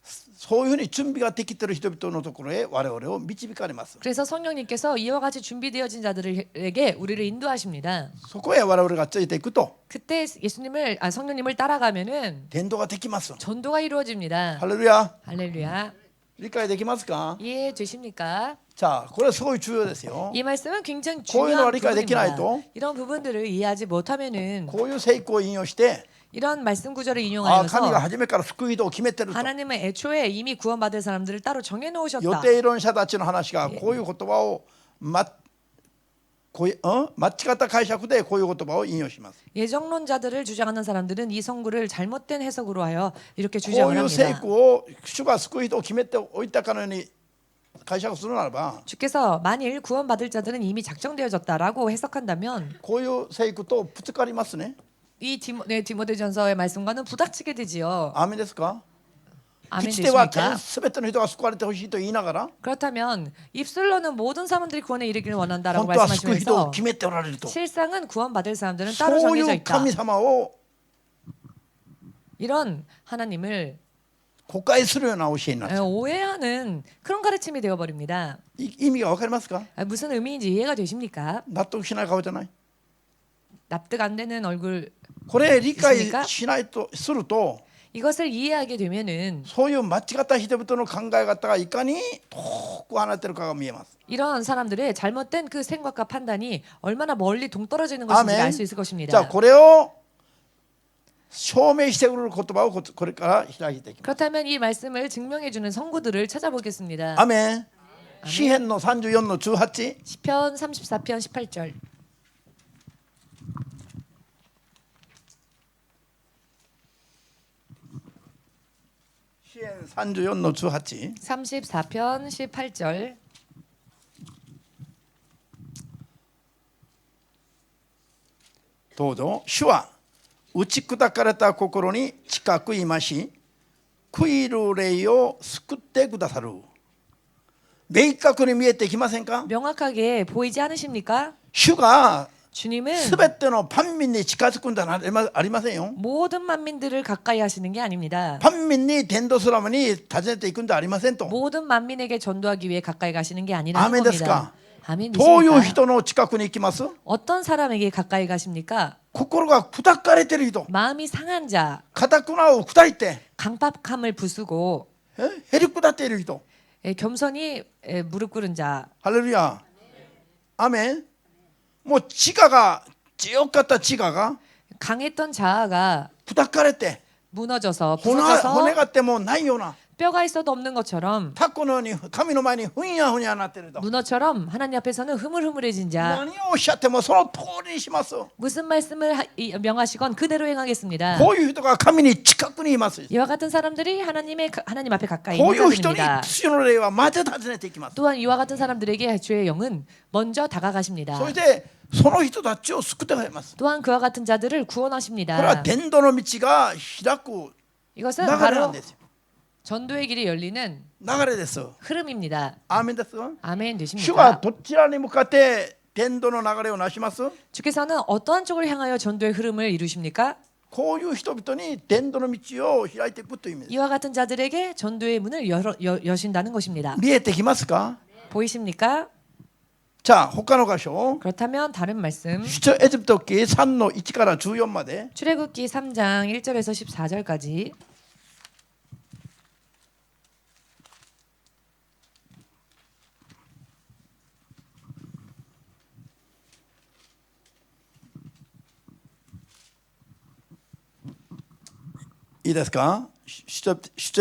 そういうふうに準備ができている人々のところへ我々を導かれます。 그래서 성령님께서 이와 같이 준비되어진 자들에게 우리를 인도하십니다. そこへ我々がついていくと 그때 성령님을 따라가면은 伝道ができます。 전도가 이루어집니다. ハレルヤ。 할렐루야. 理解できますか。 이해되십니까? さあこれはすごい重要ですよ。 이 말씀은 굉장히 こういうのは 중요한 理解できない 부분입니다. と 이런 부분들을 이해하지 못하면은 こういう聖句を引用して 이런 말씀 구절을 神が 인용하여서 初めから救い人を決めてると 하나님은 애초에 이미 구원받을 사람들을 따로 정해 予 놓으셨다. 定論者たちの話がこういう言葉を間違った解釈でこういう言葉を引用します。 예정론자들을 주장하는 사람들은 이 성구를 잘못된 해석으로 하여 이렇게 こう 주장을 いう聖 합니다. 句を主が救い人を決めておいたかのように解釈するならば 주께서 만일 구원받을 자들은 이미 작정되어졌다라고 해석한다면 こういう聖句とぶつかりますね。 이 디모데전서의 말씀과는 부닥치게 되지요. アーメンですか。 아멘 口では 되십니까? 全ての人が救われてほしいと言いながら 그렇다면 입술로는 모든 사람들이 구원에 이르기를 원한다라고 本当は救い人を 말씀하시면서 決めておられると、 실상은 구원받을 사람들은 따로 そうい 정해져 う 있다. 神様を 이런 하나님을 誤解するような教えになる。 오해하는 그런 가르침이 되어버립니다. 意味が分かりますか。 무슨 의미인지 이해가 되십니까? 納得しない顔じゃない。 납득 안 되는 얼굴. これ理解 있습니까? しないとすると 이것을 이해하게 되면은 そういう間違った人々の考え方がいかに遠く離れてるかが見えます。 이런 사람들의 잘못된 그 생각과 판단이 얼마나 멀리 동떨어지는 것인지 아멘. 알 수 있을 じゃあ 것입니다. これを証明してくれる言葉をこれから開いていきます。 그렇다면 이 말씀을 증명해 주는 성구들을 찾아보겠습니다. アメン。詩編の34の18。 시편 34편 18절. 支援34の18 34편 18절 どうぞ。主は打ち砕かれた心に近くいまし、悔いる霊を救ってくださる。明確に見えてきませんか？ 명확하게 보이지 않으십니까? 主が 주님은 すべての万民に近づくんだなありませんよ。 모든 만민들을 가까이 하시는 게 아닙니다. 万民に伝道するために訪ねていくんではありませんと。 모든 만민에게 전도하기 위해 가까이 가시는 게 아니라는 아멘ですか? 겁니다. 아멘 どういう 믿습니까? 人の近くに行きます？ 어떤 사람에게 가까이 가십니까? 心が砕かれている人、 마음이 상한 자, 固くなを砕いて 강팍함을 부수고 へり下っている人。 겸손히 무릎 꿇은 자. ハレルヤ。アメン。もう地下が強かった地下が 강했던 자아가 砕かれて 무너져서 骨 부서져서 があってもないような 뼈가 있어도 없는 것처럼 タコのように神の前にふんやふんやなってると。 문어처럼 하나님 앞에서는 흐물흐물해진 자. 何をおっしゃってもその通りにします。 무슨 말씀을 명하시건 그대로 행하겠습니다. こういう人が神に近くにいます。 이와 같은 사람들이 하나님 앞에 가까이 こう 있는 いう人に 자들입니다. 主の霊はまず訪ねていきます。 또한 이와 같은 사람들에게 주의 영은 먼저 다가가십니다. そしてその人たちを救ってくれます。 또한 그와 같은 자들을 これは 구원하십니다. 伝道の道が開く 이것은 流れなん 바로 ですよ。 전도의 길이 열리는 流れです。 흐름입니다. アーメンです。 아멘 主が 되십니까? どちらに向かって伝道の流れをなします？ 주께서는 어떠한 쪽을 향하여 전도의 흐름을 이루십니까? こういう人々に伝道の道を開いていくという意味です。 이와 같은 자들에게 전도의 문을 여신다는 것입니다. 見えてきますか？ 보이십니까? じゃあ他の箇所、 그렇다면 다른 말씀 出エジプト記3の1から14まで 출애굽기 3장 1절에서 14절까지 いいですか？出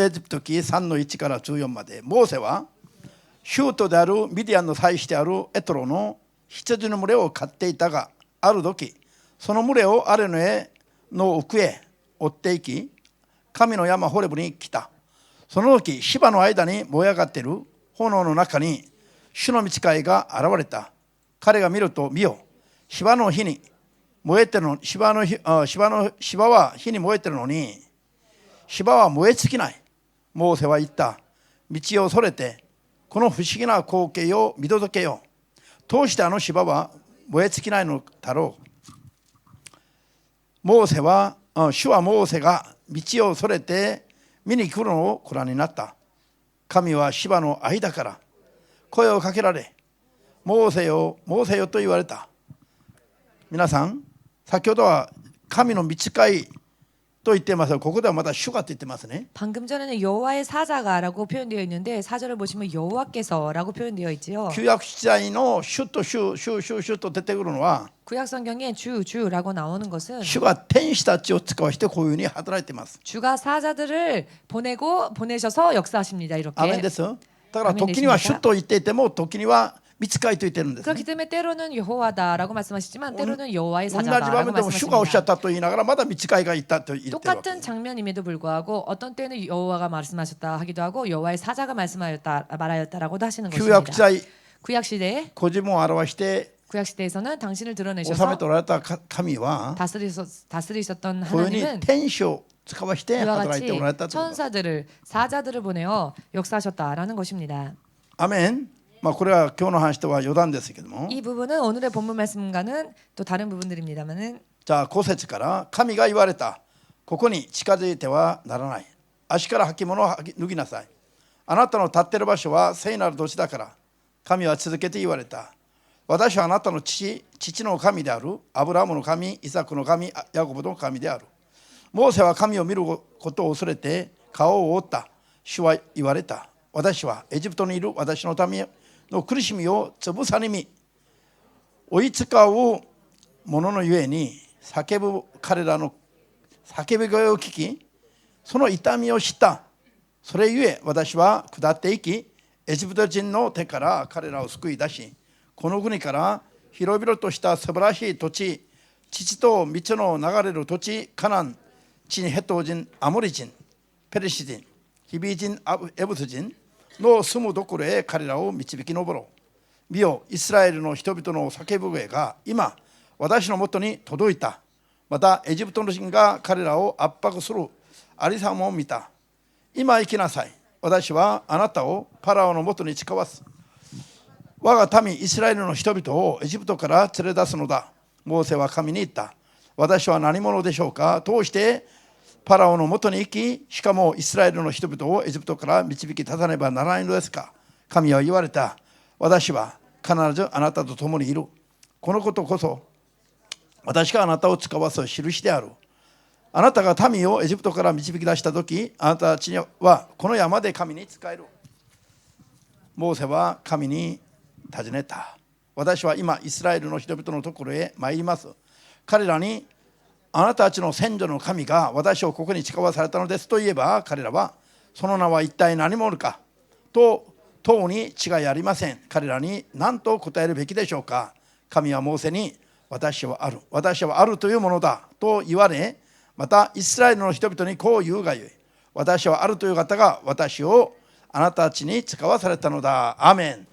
エジプト記3の1から14まで。モーセは州都であるミディアンの祭司であるエトロの羊の群れを飼っていたが、ある時その群れをアレノへの奥へ追っていき、神の山ホレブに来た。その時芝の間に燃え上がっている炎の中に主の御使いが現れた。彼が見ると、見よ、芝の火に燃えてるの、芝は火に燃えてるのに芝は燃え尽きない。モーセは言った。道をそれてこの不思議な光景を見届けよう。どうしてあの芝は燃え尽きないのだろう。主はモーセが道をそれて見に来るのをご覧になった。神は芝の間から声をかけられ、モーセよ、モーセよと言われた。皆さん、先ほどは神の御使いと言ってますが、ここではまた主がと言ってますね。 방금 전에는 여호와의 사자가라고 표현되어 있는데 4절을 보시면 여호와께서라고 표현되어 있지요. 旧約時代の主と主と出てくるのは、 구약 성경에 주라고 나오는 것은 主が天使たちを使わしてこういうふうに働いています。 주가 사자들을 보내셔서 역사하십니다. アメン 이렇게. です。だから時には主と言っていても時には御使いと言ってるんです、ね。 그렇기 때문에 때로는 여호와다라고 말씀하시지만 때로는 여호와의 同じ場 사자다라고 面でも主がおっしゃっ 말씀하십니다. たと言いながらまだ御使いが言ったと言ってるわけ。 똑같은 장면임에도 불구하고 어떤 때는 여호와가 말씀하셨다 하기도 하고 여호와의 사자가 말하였다라고도 하시는 旧約時 것입니다. 代 구약 시대에 個人を表して 구약 시대에서는 당신을 治め 드러내셔서 ておられた神は 다스리셨던 こういうふうに 하나님은 天使を使わして 이와 働いて 같이 おられたということ。 천사들을 사자들을 보내어 역사하셨다라는 것입니다. アメン。これは今日の話とは余談ですけども、 이 부분은 오늘의 본문 말씀과는 또 다른 부분들입니다만은 じゃあ5節から神が言われた。ここに近づいてはならない。足から履物を脱ぎなさい。あなたの立っている場所は聖なる土地だから。神は続けて言われた。私はあなたの父の神である。アブラハムの神、イサクの神、ヤコブの神である。モーセは神を見ることを恐れて顔を覆った。主は言われた。私はエジプトにいる私の民の苦しみをつぶさに見、追い使う者のゆえに叫ぶ彼らの叫び声を聞き、その痛みを知った。それゆえ私は下っていき、エジプト人の手から彼らを救い出し、この国から広々とした素晴らしい土地、乳と蜜の流れる土地、カナン地にヘト人、アモリ人、ペリシ人、ヒビ人エブス人の住むところへ彼らを導き上ろう。見よ、イスラエルの人々の叫ぶ声が今私のもとに届いた。またエジプトの人が彼らを圧迫するありさまを見た。今行きなさい。私はあなたをパラオのもとに誓わす。我が民イスラエルの人々をエジプトから連れ出すのだ。モーセは神に言った。私は何者でしょうか。通してパラオのもとに行き、しかもイスラエルの人々をエジプトから導き出さねばならないのですか。神は言われた。私は必ずあなたと共にいる。このことこそ私があなたを使わす印である。あなたが民をエジプトから導き出したとき、あなたたちはこの山で神に仕える。モーセは神に尋ねた。私は今イスラエルの人々のところへ参ります。彼らにあなたたちの先祖の神が私をここに誓わされたのですと言えば、彼らはその名は一体何者かと問うに違いありません。彼らに何と答えるべきでしょうか。神はモーセに私はある、私はあるというものだと言われ、またイスラエルの人々にこう言うがゆい。私はあるという方が私をあなたたちに使わされたのだ。アーメン。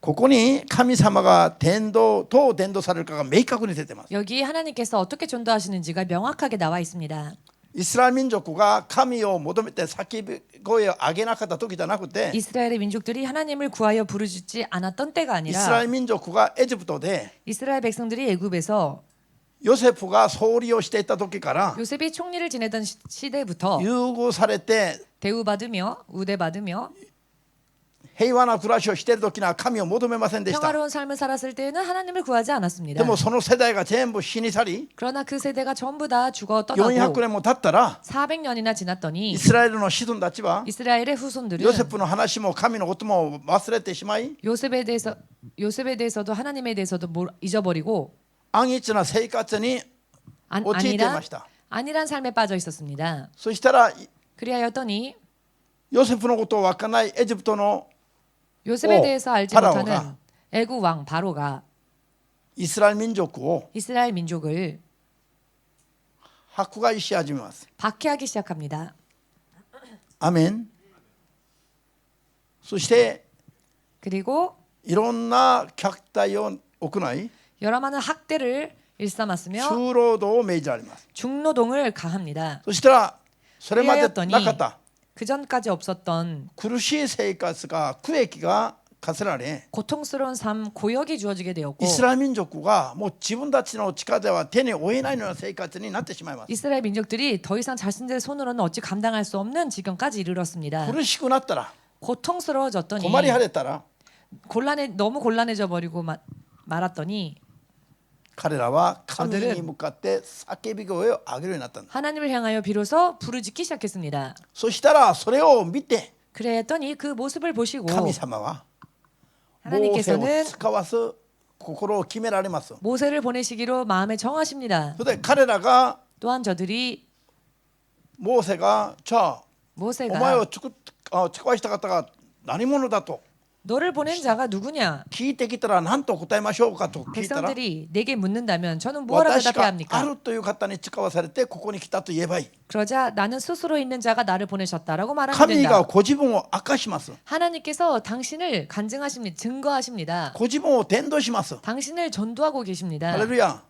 ここに神様がどう伝道されるかが明確に出ています。 여기 하나님께서 어떻게 전도하시는지가 명확하게 나와 있습니다. イスラエル民族が神を求めて叫び声を上げなかった時じゃなくて、 이스라엘의 민족들이 하나님을 구하여 부르짖지 않았던 때가 イスラエ 아니라 ル民族がエジプトで 이스라엘 백성들이 애굽에서 ヨセフが総理をしていた時から 요셉이 총리를 지내던 시대부터 優遇されて 대우받으며 우대받으며 平和な暮らしをしている時には神を求めませんでした。 평화로운 삶을 살았을 때에는 하나님을 구하지 で 않았습니다. もその世代が全部死に去り 그러나 그 세대가 전부 다 죽어 400 떠나고 年も経ったら 400년이나 イ 지났더니 スラエルの子孫たちは 이스라엘의 후손들은 ヨセフの話も神のことも忘れてしまい 요셉에 대해서도 하나님에 대해서도 잊어버리고 安逸な生活に陥っていました。 안일한 삶에 빠져 있었습니다. そしたら 그리하였더니 ヨセフのことを分からないエジプトの 요셉에 대해서 알지 파라오가 못하는 애굽 왕 바로가 イスラエル民族を 이스라엘 민족을 迫害し始めます。 박해하기 시작합니다. アメン。そして 그리고 いろんな虐待を行い 여러 많은 학대를 일삼았으며 重労働を命じられます。 중노동을 가합니다. そしたらそれまでなか 그리하였더니 った 그 전까지 없었던 苦しい生活が苦役が課せられ、 고통스러운 삶 고역이 주어지게 되었고 イスラエル民族がもう自分たちの力では手に負えないような生活になってしまいます。 이스라엘 민족들이 더 이상 자신들의 손으로는 어찌 감당할 수 없는 지경까지 이르렀습니다. 苦しくなったら 고통스러워졌더니 困り果てたら 너무 곤란해져 버리고 말았더니 彼らは神に向かって叫び声を上げるようになったんです。 하나님을 향하여 비로소 부르짖기 시작했습니다. そしたらそれを見て 그랬더니 그 모습을 보시고 神様はモーセを 하나님께서는 使わす心を決められます。 모세를 보내시기로 마음에 정하십니다. それで彼らが 또한 저들이 モーセがじゃあお前 모세가 を使わした方が何者だと 너를 보낸 자가 누구냐? 聞いてきたら何と答えましょうかと聞いたら 백성들이 내게 묻는다면 저는 무엇라 私 대답해야 があ 합니까? るという方に使わされてここに来たと言えばいい。 그러자 나는 스스로 있는 자가 나를 보내셨다라고 말하면 神が 된다. ご自分を明かします。 하나님께서 당신을 간증하십니다. 증거하십니다. ご自分を伝道します。 당신을 전도하고 계십니다. ハレルヤ。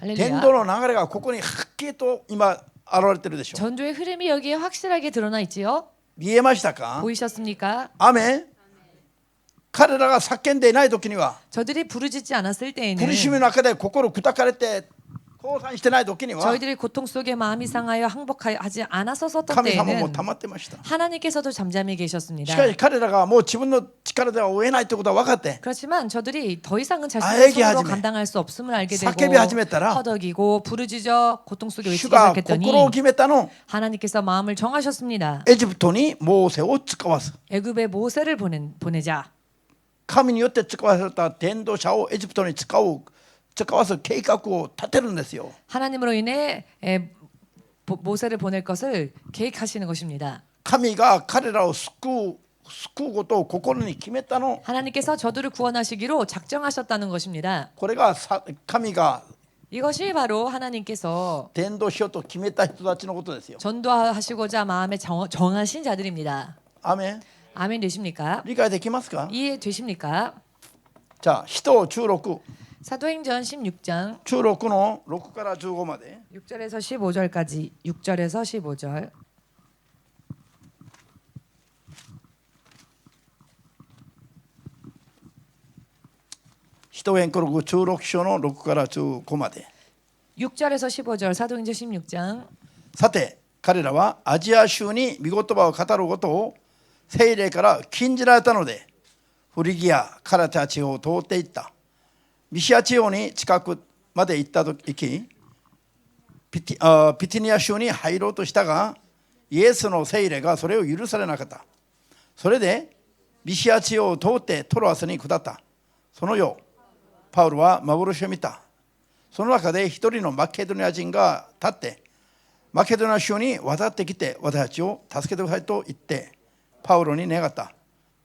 伝 할렐루야. 道の流れがここにはっきりと今現れてるでしょう。 전도의 흐름이 여기에 확실하게 드러나 있지요. 見えましたか？ 보이셨습니까? アメン。彼らが叫んでいない時には 저들이 부르짖지 않았을 때에는 苦しみの中で心砕かれて降参してない時には 저희들이 고통 속에 마음이 상하여 항복하지 않았었던 神様も 때에는 溜まってました。 하나님께서도 잠잠히 し 계셨습니다. かし彼らがもう自分の力では追えないということは分かって 그렇지만 저들이 더 이상은 알게 자신의 손으로 하지매. 감당할 수 없음을 알게 되고 삭개비 하지매따라. 허덕이고 부르짖어 고통 속에 외치기 主が 시작했더니 心を決めたの 하나님께서 마음을 정하셨습니다. エジプトにモーセを使わす。 애굽에 모세를 보내자. 神によって使わされた伝道者をエジプトに使わす計画を立てるんですよ。 하나님으로 인해 모세를 보낼 것을 계획하시는 것입니다. 神が彼らを救うことを心に決めたの。 하나님께서 저들을 구원하시기로 작정하셨다는 것입니다. これが神が 이것이 바로 하나님께서 伝道しようと決めた人たちのことですよ。 전도하시고자 마음에 정하신 자들입니다. アーメン。 아멘 되십니까? 理解できますか？ 이해되십니까? じゃあ使徒中6 사도행전 16장 中6の6から15まで 6절에서 15절까지 6절에서 15절 使徒編録中6章の6から15まで。 6절에서 15절 사도행전 16장 さて彼らはアジア州に御言葉を語ることを聖霊から禁じられたのでフリギアカラテア地方を通っていった。ミシア地方に近くまで行ったときピティニア州に入ろうとしたがイエスの聖霊がそれを許されなかった。それでミシア地方を通ってトロアスに下った。その夜パウロは幻を見た。その中で一人のマケドニア人が立ってマケドニア州に渡ってきて私たちを助けてくださいと言ってパウロに願った。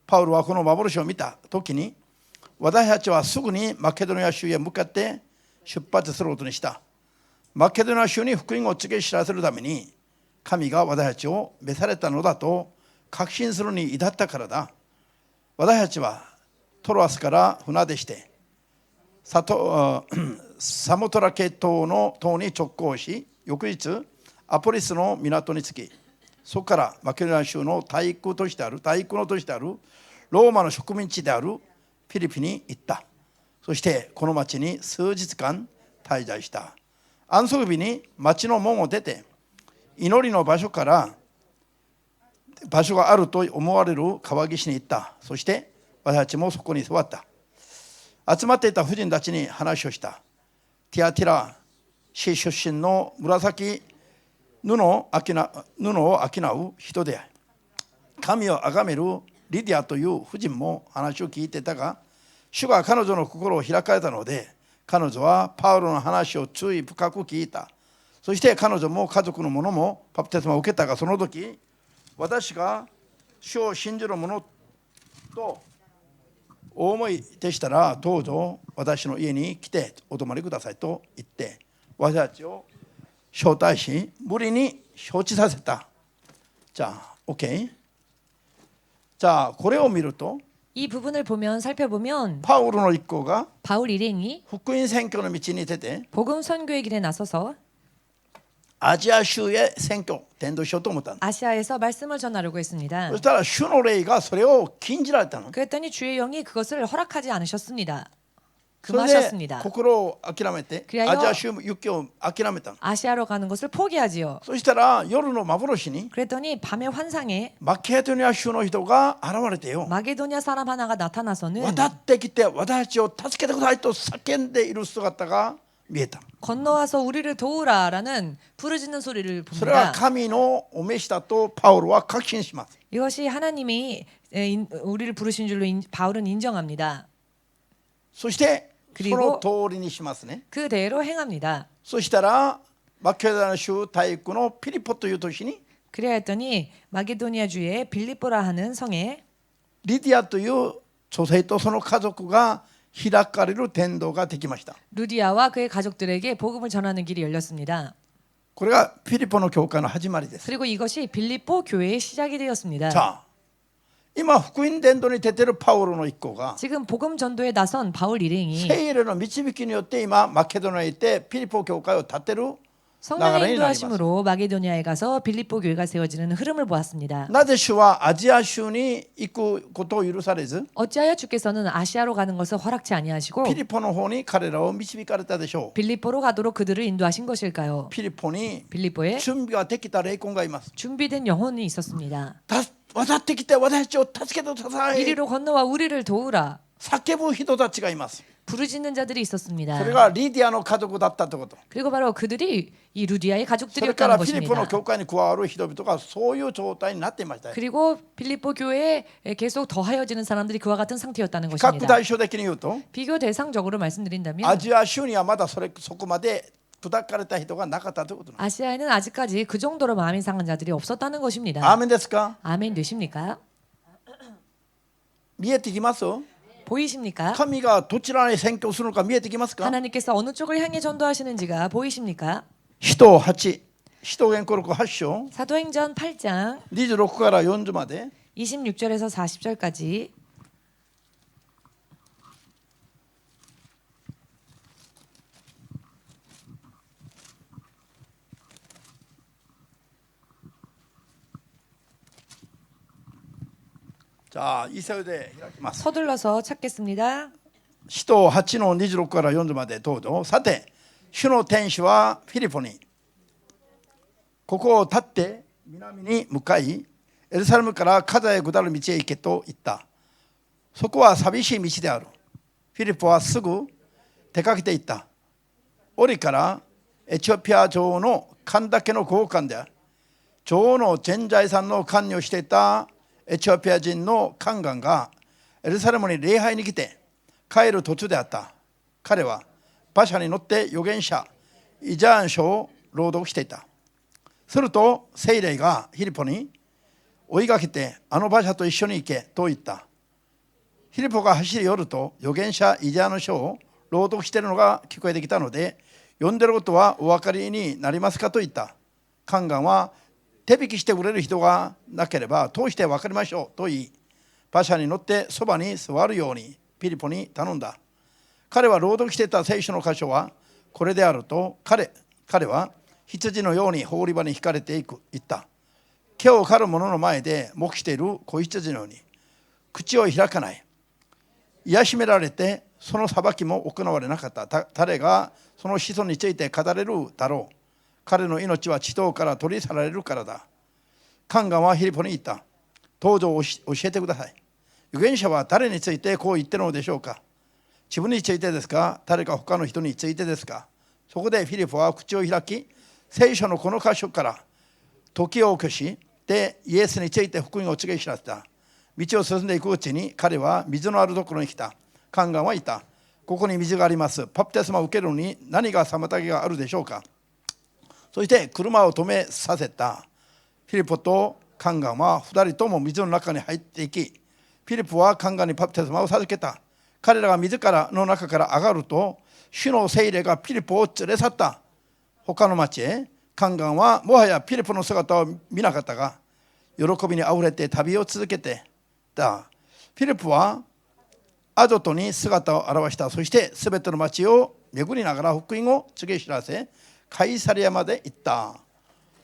パウロはこの幻を見た時に私たちはすぐにマケドニア州へ向かって出発することにした。マケドニア州に福音を告げ知らせるために神が私たちを召されたのだと確信するに至ったからだ。私たちはトロアスから船出してサモトラケ島に直行し翌日アポリスの港に着きそこからマケドニア州の大陸の都市であるローマの植民地であるフィリピに行った。そしてこの町に数日間滞在した。安息日に町の門を出て祈りの場所があると思われる川岸に行った。そして私たちもそこに座った。集まっていた婦人たちに話をした。ティアティラ市出身の紫布を商う人で神を崇めるリディアという婦人も話を聞いていたが主が彼女の心を開かれたので彼女はパウロの話を注意深く聞いた。そして彼女も家族の者もバプテスマを受けたがその時私が主を信じる者とお思いでしたらどうぞ私の家に来てお泊まりくださいと言って私たちを招待し無理に承知させた。じゃあ OK。 じゃあこれを見ると 이 부분을 살펴보면 パウロの一行が 바울 일행이 福音宣教の道に出て 복음 선교의 길에 나서서 アジア州へ宣教伝道しようと思ったんだ。 아시아에서 말씀을 전하려고 했습니다. そしたら主の霊がそれを禁じられたの。 그랬더니 주의 영이 그것을 허락하지 않으셨습니다. それで 금하셨습니다. 心を諦めて 그래요? アジア州行きを諦めたの。 아시아로 가는 것을 포기하지요. そしたら夜の幻に 그랬더니 밤의 환상에 マケドニア州の人が現れてよ 마게도냐 사람 하나가 나타나서는 渡ってきて私たちを助けてくださいと叫んでいる姿が見えた。 건너와서 우리를 도우라라는 부르짖는 소리를 それは 봅니다. 神のお召しだとパウロは確信します。 이것이 하나님이 우리를 부르신 줄로 바울은 인정합니다. そしてそ 그리고 の通りにしますね。 그대로 행합니다. そしたらマケドニア州大陸のピリポという都市に 그래야 했더니 마게도니아주의 빌립보라 하는 성에 リディアという女性とその家族が開かれる伝道ができました。 루디아와 그의 가족들에게 복음을 전하는 길이 열렸습니다. これがピリポの教会の始まりです。 그리고 이것이 빌립보 교회의 시작이 되었습니다. さあ今福音伝道に出ているパウロの一行が 지금 복음 전도에 나선 바울 일행이 聖霊の導きによって今マケドニアに行ってピリポ教会を建てる 성령의 인도하심으로 마게도니아에 가서 빌립보 교회가 세워지는 흐름을 보았습니다. なぜ主はアジア州に行くことを許されず 어찌하여 주께서는 아시아로 가는 것을 허락치 아니하시고 ピリポの方に彼らを導かれたでしょう。 빌립보로 가도록 그들을 인도하신 것일까요? ピリポに 빌립보에 準備ができた霊魂がいます。 준비된 영혼이 있었습니다. 渡ってきて私たちを助けてください。 이리로 건너와 우리를 도우라. 叫ぶ人たちがいます。 부르짖는 자들이 있었습니다. それがリディアの家族だったということ。 그리고 바로 그들이 이 루디아의 それか 가족들이었다는 らフィリポの 것입니다. 教会に加わる人々がそういう状態になっていました。 그리고 빌립보 교회에 계속 더하여지는 사람들이 그와 같은 상태였다는 比較 것입니다. 対照的に言うと 비교 대상적으로 말씀드린다면 アジア州にはまだそこまで砕かれた人がなかったということなんです。 아시아에는 아직까지 그 정도로 마음이 상한 자들이 없었다는 것입니다. アーメンですか？ 아멘 되십니까? 見えてきます？ 보이십니까? 神がどちらに宣教するのか見えてきますか？ 하나님께서 어느 쪽을 향해 전도하시는지가 보이십니까? 使徒8、使徒言行録8章 사도행전 8장 26から40まで 26절에서 40절까지 じゃあ急いで開きます。 서둘러서 찾겠습니다. 使徒8の26から40までどうぞ。さて、主の天使はフィリポにここを立って南に向かい、エルサレムからカザへ下る道へ行けと言った。そこは寂しい道である。フィリポはすぐ出かけていった。折からエチオピア女王の神だけの交換である。女王の全財産の管理をしていたエチオピア人の宦官がエルサレムに礼拝に来て帰る途中であった。彼は馬車に乗って預言者イザヤ書を朗読していた。すると聖霊がフィリポに追いかけてあの馬車と一緒に行けと言った。フィリポが走り寄ると預言者イザヤの書を朗読しているのが聞こえてきたので、読んでることはお分かりになりますかと言った。宦官は手引きしてくれる人がなければ通して分かりましょうと言い、馬車に乗ってそばに座るようにフィリポに頼んだ。彼は朗読していた聖書の箇所はこれであると、彼は羊のように放り場に引かれていく言った。毛を刈る者の前で黙している子羊のように口を開かない。癒しめられてその裁きも行われなかった。誰がその子孫について語れるだろう。彼の命は地上から取り去られるからだ。宦官はフィリポに言った。どうぞ教えてください。預言者は誰についてこう言ってるのでしょうか。自分についてですか、誰か他の人についてですか。そこでフィリポは口を開き、聖書のこの箇所から時を起こし、でイエスについて福音を告げ知らせた。道を進んでいくうちに彼は水のあるところに来た。宦官は言った。ここに水があります。バプテスマを受けるのに何が妨げがあるでしょうか。そして車を止めさせた。フィリポと宦官は2人とも水の中に入っていき、フィリポは宦官にバプテスマを授けた。彼らが自らの中から上がると、主の聖霊がフィリポを連れ去った。他の町へ。宦官はもはやフィリポの姿を見なかったが、喜びにあふれて旅を続けてた。フィリポはアゾトに姿を現した。そしてすべての町を巡りながら福音を告げ知らせ、カイサリアまで行った。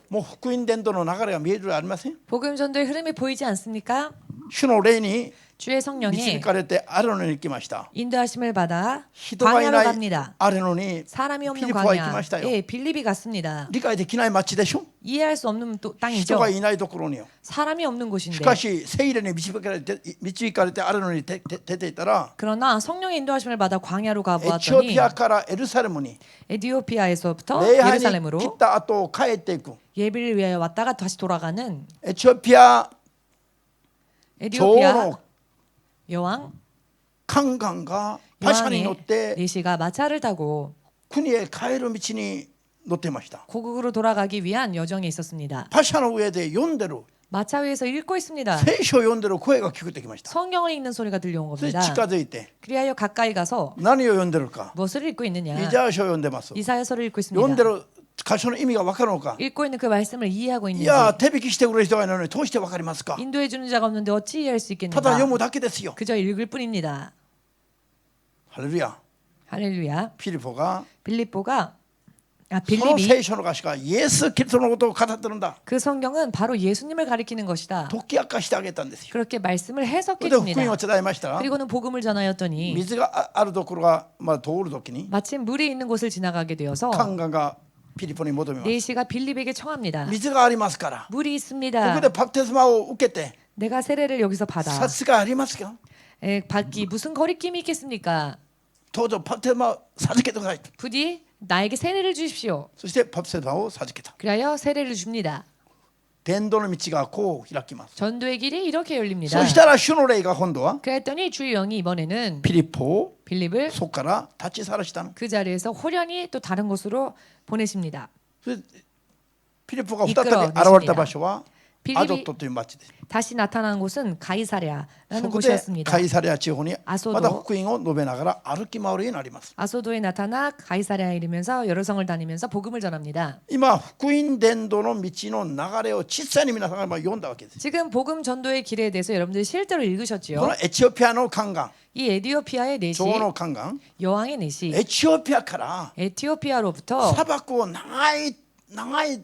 もう福音伝道の流れが見えるじゃありません。 복음 전도의 흐름이 보이지 않습니까? 主の霊に 주의 성령이 導かれてアレノに行きました。 인도하심을 받아 人がい 광야로 ない 갑니다. アレノに 사람이 フィ 없는 リポは行きましたよ。 광야. 예, 빌립이 갔습니다. 理解できない町でしょ。 이해할 수 없는 人 땅이죠. がいないところによ。 사람이 없는 し 곳인데. かし聖霊に導かれてアレノに出ていたら、 그러나 성령의 인도하심을 받아 광야로 エチオ 가보았더니 ピアからエルサレムに 에디오피아에서부터 礼拝に 예루살렘으로 来た後帰っていく。 예비를 위하여 왔다가 다시 돌아가는 エチオピア女王 에디오피아 の 여왕 宦官が馬車に乗っ 여왕의 て 내시가 마차를 타고 国へ帰る道に乗ってました。 고국으로 돌아가기 위한 여정에 있었습니다. 馬車の上で読んでる 마차 위에서 읽고 있습니다. 聖書を読んでる声が聞こえてきました。 성경을 읽는 소리가 들려온 それ 겁니다. 近づいて 그리하여 가까이 가서 何を読んでるか。 무엇을 읽고 있느냐? イザヤ書を読んでます。 이사야서를 읽고 読ん 있습니다. でる箇所の意味が分かるのか。 읽고 있는 그 말씀을 이해하고 い 있는지 や手引きしてくれる人がいないのにどうして分かりますか。 인도해 주는 자가 없는데 어찌 이해할 수 ただ 있겠는가? 読むだけですよ。 그저 읽을 뿐입니다. ハレルヤ。 할렐루야. フィリポが 빌립보가 その 빌립이 聖書の箇所がイエス・キリストのことを語ってるんだ。 그 성경은 바로 예수님을 가리키는 것이다. 解き明かしてあげたんですよ。 그렇게 말씀을 そ 해석해 れで福音 줍니다. を伝えましたら、 그리고는 복음을 전하였더니 水があるところが通るときに 마침 물이 있는 곳을 지나가게 되어서 宦官がフィリポに求めます。 네시가 빌립에게 청합니다. 水がありますから、 물이 こ 있습니다. こでバプテスマを受けて 내가 세례를 여기서 받아 差しがありますか。 받기 무슨 거리낌이 있겠습니까? どうぞバプテスマを授けてください。 부디 나에게 세례를 주십시오. そしてバプテスマを授けた。 그리하여 세례를 줍니다. 伝道の道がこう開きます。 전도의 길이 이렇게 열립니다. そしたら主の霊が今度は 그랬더니 주의 영이 이번에는 ピリポを 빌립을 そこから立ち去らしたの。 그 자리에서 호련히 또 다른 곳으로 보내십니다. それでピリポが再び現れた場所は 빌립이 アジョットという町です。 다시 나타난 곳은 가이사랴라는 そこで 곳이었습니다. カイサレア地方にアソドまた福音を述べながら歩き回るようになります。 아소도에 나타나 가이사랴에 이르면서 여러 성을 다니면서 복음을 전합니다. 今福音伝道の道の流れを実際に皆さんが読んだわけです。 지금 복음 전도의 길에 대해서 여러분들이 실제로 こ 읽으셨지요. のエチオピアの宦官、 이 에티오피아의 내시, 女王の宦官、 여왕의 내시, エチオピアから 에티오피아로부터 砂漠を長い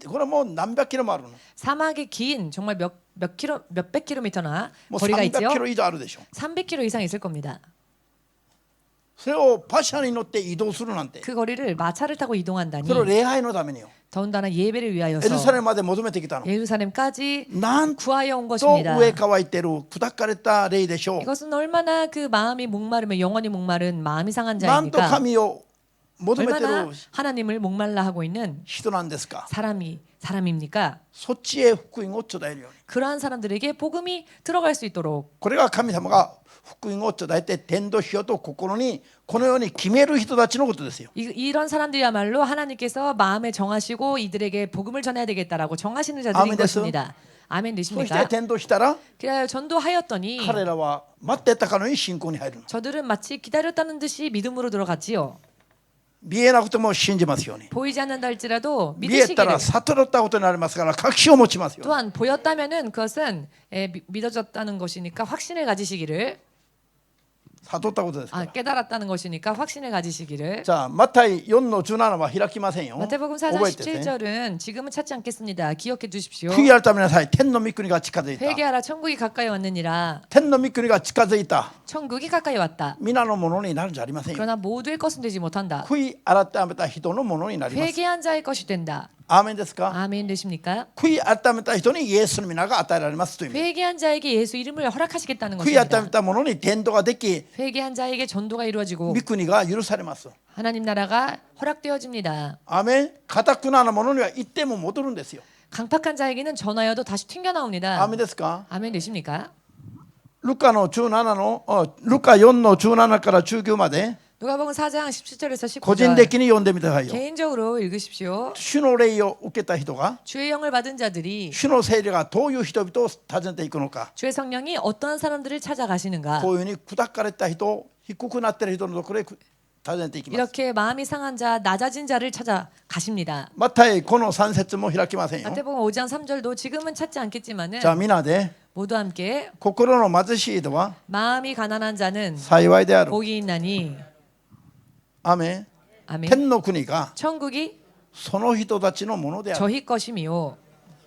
これもう何百キロもあるの。 사막의 긴 정말 몇백 킬로미터나 もう 거리가 300 있죠. キロ以上あるでしょ。 300km 이상 있을 겁니다. それを馬車に乗って移動するなんて、 그 거리를 마차를 타고 이동한다니 それを礼拝のためによ。 더군다나 예배를 エル 위하여서 サレムまで求めてきたの。 예루살렘까지 なんと 구하여 온 上 것입니다. 乾いてる砕かれた霊でしょう。 이것은 얼마나 그 마음이 목마르면 영원히 목마른 마음이 상한 なんと 자입니까? 神を求めて 얼마나 る 하나님을 목말라 하고 있는 人なんですか。 사람입니까? そっちへ福音を伝えるように。 그러한 사람들에게 복음이 들어갈 수 있도록 これが神様が福音を伝えて伝道しようと心にこのように決める人たちのことですよ。 이런 사람들이야말로 하나님께서 마음에 정하시고 이들에게 복음을 전해야 되겠다라고 정하시는 자들인 아멘 됐어? 것입니다. 아멘 そして 되십니까? 伝道したら 그래야 전도하였더니 彼らは待ってたかのように信仰に入るの。 저들은 마치 기다렸다는 듯이 믿음으로 들어갔지요. 見えなくても信じますように。 보이지 않는다 할지라도 見えた 믿으시기를. ら悟ったことになりますから確信を持ちますよ。 또한 보였다면은 그것은 믿어졌다는 것이니까 확신을 가지시기를. 悟ったことですか 아, ら。 깨달았다는 것이니까 확신을 가지시기를. じゃあマタイ4の17は開きませんよ。 마태복음 4장 覚えてて。 17절은 지금은 찾지 않겠습니다. 기억해 주십시오. 悔い改めなさい。天の御国が近づいた。 회개하라 천국이 가까이 왔느니라. 天の御国が近づいた。 천국이 가까이 왔다. 皆のものになるんじゃありませんよ。 그러나 모두의 것은 되지 못한다. 悔い改めた人のものになります。 회개한 자의 것이 된다. アーメンですか。 아멘 되십니까? 悔い改めた人にイエスの皆が与えられますという意味。 회개한 자에게 예수 이름을 허락하시겠다는 悔い改め 것입니다. た者に伝道ができ、 회개한 자에게 전도가 이루어지고 御国が許されます。 하나님 나라가 허락되어집니다. アーメン。堅くなな者には行っても戻るんですよ。 강팍한 자에게는 전하여도 다시 튕겨 アー 나옵니다. メンですか。 아멘 되십니까? ルカの17のルカ4の17から19まで 누가복음 4장 17절에서 個人 19절 的に読んでみてくださいよ。 개인적으로 읽으십시오. 主の霊を受けた人が 주의 영을 받은 자들이 主の聖霊がどういう人々を訪ねていくのか。 주의 성령이 어떠한 사람들을 찾아가시는가. こういうふうに砕かれた人、低くなっている人のところへ訪ねていきます。 이렇게 마음이 상한 자, 낮아진 자를 찾아가십니다. マタイこの3節も開きませんよ。 마태복음 5장 3절도 지금은 찾지 않겠지만은 じゃあ皆で 모두 함께 心の貧しい人は 마음이 가난한 자는 幸いである。 복이 있나니 アメン。 아멘. 天の国が 천국이 その人たちのものである。 저희 것이미요.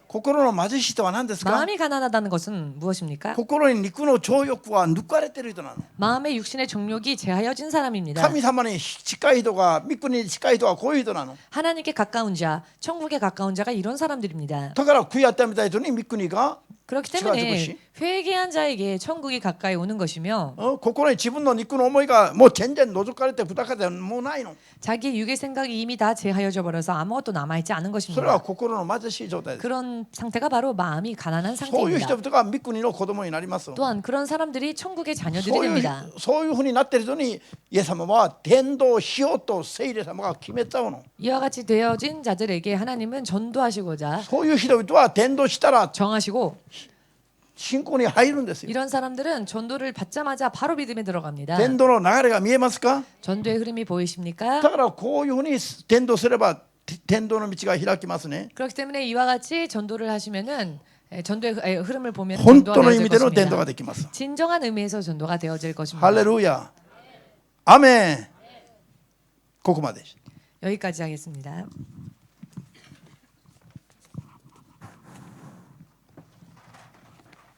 心の貧しい人は何ですか。 마음이 가난하다는 것은 무엇입니까? 心に肉の情欲は抜かれている人なの。 마음의 육신의 정욕이 제하여진 사람입니다. 神様に近い人が、御国に近い人はこういう人なの。 하나님께 가까운 자, 천국에 가까운 자가 이런 사람들입니다. だから悔い改めた人に御国が 그렇기 지가 때문에 죽으시? 회개한 자에게 천국이 가까이 오는 것이며 心に自分の肉の思いがもう全然覗かれて砕かれてもうないの。 자기의 육의 생각이 이미 다 제하여져 버려서 아무것도 남아있지 않은 それは 것입니다. 心の貧しい状態です。 그런 상태가 바로 마음이 가난한 そういう人 상태입니다. 々が御国の子供になります。 또한 그런 사람들이 천국의 자녀들이 そういう 됩니다. そういうふうになっている人にイエス様は伝道しようと聖霊様が決めたの。 이와 같이 되어진 자들에게 하나님은 전도하시고자 そういう人々は伝道したら 정하시고 信仰に入るんですよ。 이런 사람들은 전도를 받자마자 바로 믿음에 들어갑니다. 伝道の流れが見えますか。 전도의 흐름이 보이십니까? だからこういうふうに伝道すれば伝道の道が開きますね。 그렇기 때문에 이와 같이 전도를 하시면은 전도의 흐름을 보면 本 전도가 当の意味 되어질 での伝道 것입니다. ができます。 진정한 의미에서 전도가 되어질 것입니다. ハレルヤ。アメン。ここまで。 여기까지 하겠습니다.